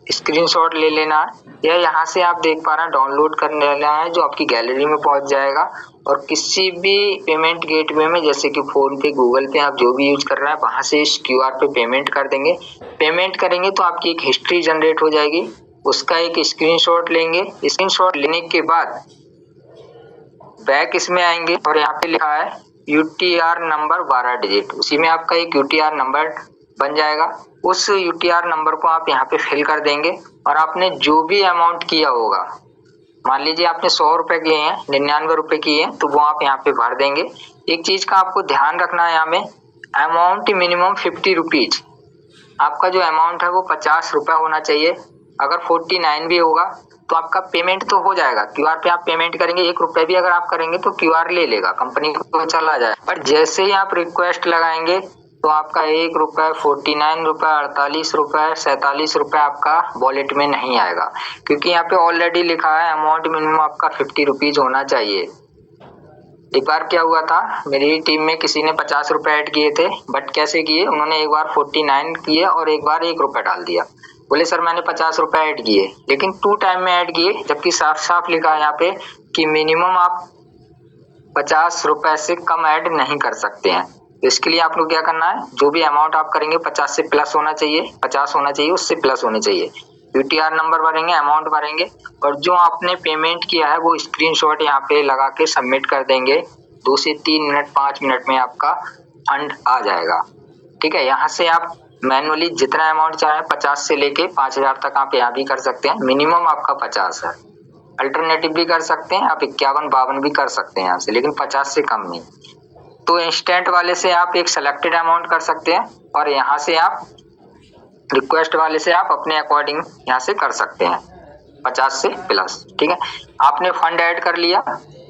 स्क्रीनशॉट ले लेना है, या यहाँ से आप देख पा रहे हैं डाउनलोड करने लेना है, जो आपकी गैलरी में पहुंच जाएगा। और किसी भी पेमेंट गेटवे में, जैसे कि फोन पे, गूगल पे, आप जो भी यूज कर रहे हैं, वहां से इस QR पे पेमेंट कर देंगे। पेमेंट करेंगे तो आपकी एक हिस्ट्री जनरेट हो जाएगी, उसका एक स्क्रीनशॉट लेंगे। स्क्रीनशॉट लेने के बाद बैक इसमें आएंगे और यहाँ पे लिखा है UTR नंबर 12 डिजिट, उसी में आपका एक UTR नंबर बन जाएगा। उस UTR नंबर को आप यहाँ पे फिल कर देंगे और आपने जो भी अमाउंट किया होगा, मान लीजिए आपने 100 रुपए किए हैं, 99 रुपए किए हैं, तो वो आप यहाँ पे भर देंगे। एक चीज का आपको ध्यान रखना है, यहाँ में अमाउंट मिनिमम 50 रुपीज, आपका जो अमाउंट है वो 50 रुपए होना चाहिए। अगर 49 भी होगा तो आपका पेमेंट तो हो जाएगा। QR पे आप पेमेंट करेंगे, 1 रुपए भी अगर आप करेंगे तो QR ले लेगा, कंपनी को चला जाए। पर जैसे ही आप रिक्वेस्ट लगाएंगे तो आपका 1 रुपए, 49 रुपए, 48 रुपए, 47 रुपए आपका वॉलेट में नहीं आएगा, क्योंकि यहाँ पे ऑलरेडी लिखा है अमाउंट मिनिमम आपका 50 रुपीज होना चाहिए। एक बार क्या हुआ था, मेरी टीम में किसी ने 50 रुपए ऐड किए थे, बट कैसे किए, उन्होंने एक बार 49 किए और एक बार 1 रुपए डाल दिया। बोले सर मैंने 50 रुपए ऐड किए, लेकिन 2 टाइम में ऐड किए, जबकि साफ साफ लिखा है यहाँ पे कि मिनिमम आप 50 रुपए से कम ऐड नहीं कर सकते हैं। तो इसके लिए आप लोग क्या करना है, जो भी अमाउंट आप करेंगे 50 से प्लस होना चाहिए, 50 होना चाहिए, उससे प्लस होने चाहिए। UTR नंबर भरेंगे, अमाउंट भरेंगे और जो आपने पेमेंट किया है वो स्क्रीनशॉट यहाँ पे लगा के सबमिट कर देंगे। 2 से 3 मिनट 5 मिनट में आपका फंड आ जाएगा। ठीक है, यहाँ से आप मैनुअली जितना अमाउंट चाहे 50 से लेके 5000 तक आप यहाँ भी कर सकते हैं। मिनिमम आपका 50 है, अल्टरनेटिव भी कर सकते हैं आप, 51-52 भी कर सकते हैं यहाँ से, लेकिन 50 से कम नहीं। तो इंस्टेंट वाले से आप एक सिलेक्टेड अमाउंट कर सकते हैं और यहाँ से आप रिक्वेस्ट वाले से आप अपने अकॉर्डिंग यहाँ से कर सकते हैं 50 से प्लस। ठीक है, आपने फंड ऐड कर लिया,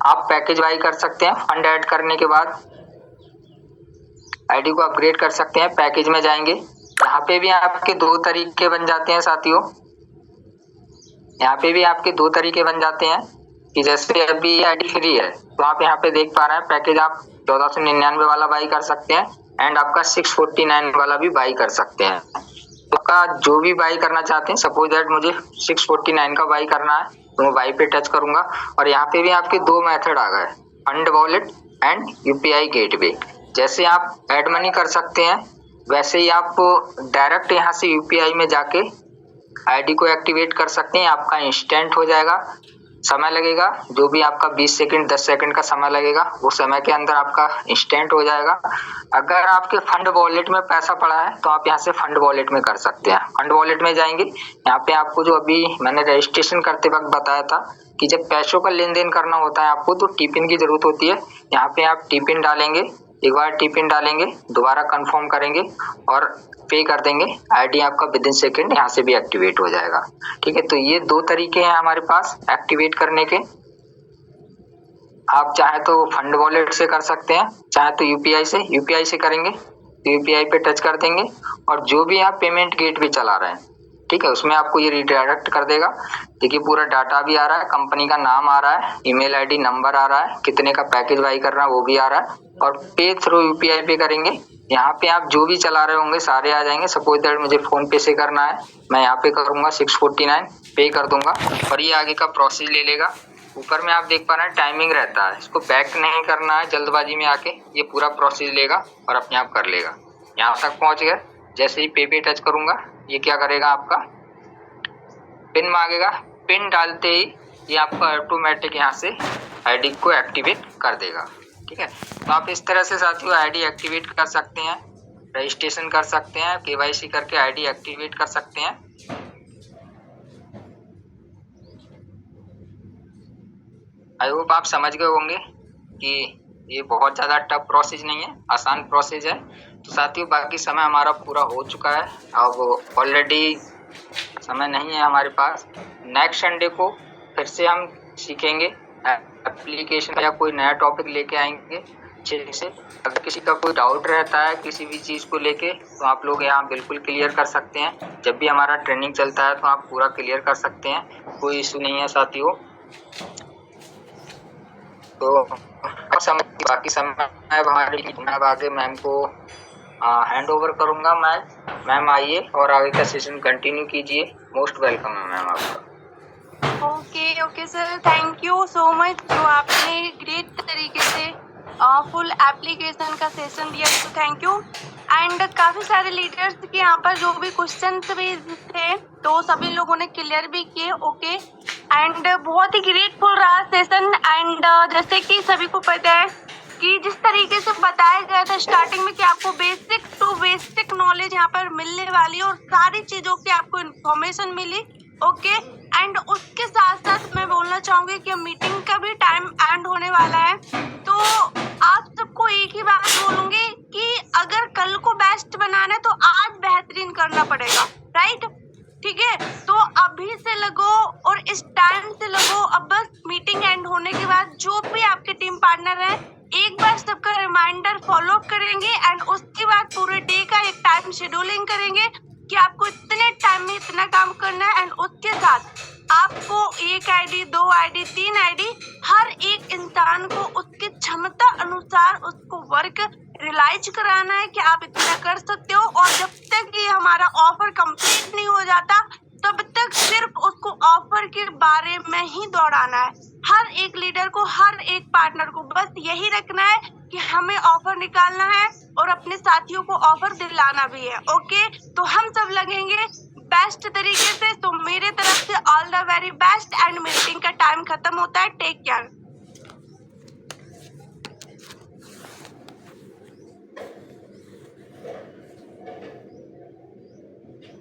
आप पैकेज वाई कर सकते हैं। फंड ऐड करने के बाद ID को अपग्रेड कर सकते हैं, पैकेज में जाएंगे यहाँ पे भी आपके दो तरीके बन जाते हैं साथियों। यहाँ पे भी आपके दो तरीके बन जाते हैं कि जैसे अभी आईडी फ्री है तो आप यहाँ पे देख पा रहे हैं पैकेज आप 1499 वाला बाई कर सकते हैं एंड आपका 649 वाला भी बाई कर सकते हैं। तो आपका जो भी बाई करना चाहते हैं, सपोज दैट मुझे 649 का बाई करना है तो मैं बाई पे टच करूंगा और यहाँ पे भी आपके दो मेथड आ गए, fund wallet and UPI gateway. जैसे आप ऐड मनी कर सकते हैं वैसे ही आप डायरेक्ट यहाँ से यूपीआई में जाके आईडी को एक्टिवेट कर सकते हैं। आपका इंस्टेंट हो जाएगा, समय लगेगा जो भी आपका 20 सेकंड 10 सेकंड का समय लगेगा वो समय के अंदर आपका इंस्टेंट हो जाएगा। अगर आपके फंड वॉलेट में पैसा पड़ा है तो आप यहाँ से फंड वॉलेट में कर सकते हैं। फंड वॉलेट में जाएंगे, यहाँ पे आपको जो अभी मैंने रजिस्ट्रेशन करते वक्त बताया था कि जब पैसों का लेन देन करना होता है आपको तो टिपिन की जरूरत होती है। यहाँ पे आप टिपिन डालेंगे, एक बार टिपिन डालेंगे, दोबारा कंफर्म करेंगे और पे कर देंगे, आईडी आपका विद इन सेकेंड यहाँ से भी एक्टिवेट हो जाएगा। ठीक है, तो ये दो तरीके हैं हमारे पास एक्टिवेट करने के। आप चाहे तो फंड वॉलेट से कर सकते हैं, चाहे तो यूपीआई से करेंगे तो यूपीआई पे टच कर देंगे और जो भी आप पेमेंट गेटवे चला रहे हैं, ठीक है, उसमें आपको ये रिडायरेक्ट कर देगा। देखिए पूरा डाटा भी आ रहा है, कंपनी का नाम आ रहा है, ईमेल आईडी नंबर आ रहा है, कितने का पैकेज बाई करना है वो भी आ रहा है और पे थ्रू यूपीआई पे करेंगे। यहाँ पे आप जो भी चला रहे होंगे सारे आ जाएंगे। सपोज दैट मुझे फोन पे से करना है, मैं यहाँ पे करूंगा 649 पे कर दूंगा और ये आगे का प्रोसेस ले लेगा। ऊपर में आप देख पा रहे हैं टाइमिंग रहता है, इसको बैक नहीं करना है जल्दबाजी में आके, ये पूरा प्रोसेस लेगा और अपने आप कर लेगा। यहाँ तक पहुँच गए, जैसे ही पे टच करूंगा ये क्या करेगा, आपका पिन मांगेगा, पिन डालते ही ये आपका ऑटोमेटिक यहाँ से आईडी को एक्टिवेट कर देगा। ठीक है, तो आप इस तरह से साथियों आईडी एक्टिवेट कर सकते हैं, रजिस्ट्रेशन कर सकते हैं, केवाईसी करके आईडी एक्टिवेट कर सकते हैं। आई होप आप समझ गए होंगे कि ये बहुत ज़्यादा टफ प्रोसेस नहीं है, आसान प्रोसेस है। तो साथियों बाकी समय हमारा पूरा हो चुका है, अब ऑलरेडी समय नहीं है हमारे पास। नेक्स्ट संडे को फिर से हम सीखेंगे एप्लीकेशन या कोई नया टॉपिक लेके आएंगे अच्छे से। अगर किसी का कोई डाउट रहता है किसी भी चीज़ को लेके तो आप लोग यहाँ बिल्कुल क्लियर कर सकते हैं। जब भी हमारा ट्रेनिंग चलता है तो आप पूरा क्लियर कर सकते हैं, कोई इशू नहीं है साथियों। तो बाकी समय हमारी आगे मैम को हैंड ओवर करूंगा। मैम आइए और आगे का सेशन कंटिन्यू कीजिए। मोस्ट वेलकम है मैम आपका। Okay sir, thank you so much जो आपने ग्रेट तरीके से फुल एप्लीकेशन का सेशन दिया, तो थैंक यू। एंड काफ़ी सारे लीडर्स के यहाँ पर जो भी क्वेश्चन भी थे तो सभी लोगों ने क्लियर भी किए। ओके, एंड बहुत ही ग्रेटफुल रहा सेशन। एंड जैसे कि सभी को पता है कि जिस तरीके से बताया गया था स्टार्टिंग में कि आपको बेसिक टू बेसिक नॉलेज यहाँ पर मिलने वाली और सारी चीज़ों की आपको इन्फॉर्मेशन मिली। ओके, एंड उसके साथ साथ मैं बोलना चाहूँगी कि मीटिंग का भी टाइम एंड होने वाला है, तो आप सबको एक ही बात बोलूँगी कि अगर कल को बेस्ट बनाना है तो आज बेहतरीन करना पड़ेगा, राइट? ठीक है, तो अभी से लगो और इस टाइम से लगो। अब बस मीटिंग एंड होने के बाद जो भी आपके टीम पार्टनर हैं एक बार सबका रिमाइंडर फॉलो करेंगे एंड उसके बाद पूरे डे का एक टाइम शेड्यूलिंग करेंगे कि आपको इतने टाइम में इतना काम करना है। एंड उसके साथ आपको 1 आईडी 2 आईडी 3 आईडी हर एक इंसान को उसकी क्षमता अनुसार उसको वर्क रियलाइज कराना है कि आप इतना कर सकते हो। और जब तक ये हमारा ऑफर कंप्लीट नहीं हो जाता तब तक सिर्फ उसको ऑफर के बारे में ही दौड़ाना है। हर एक लीडर को, हर एक पार्टनर को बस यही रखना है कि हमें ऑफर निकालना है और अपने साथियों को ऑफर दिलाना भी है। ओके, तो हम सब लगेंगे बेस्ट तरीके से। तो मेरे तरफ से all the very best and meeting का टाइम खत्म होता है। Take care.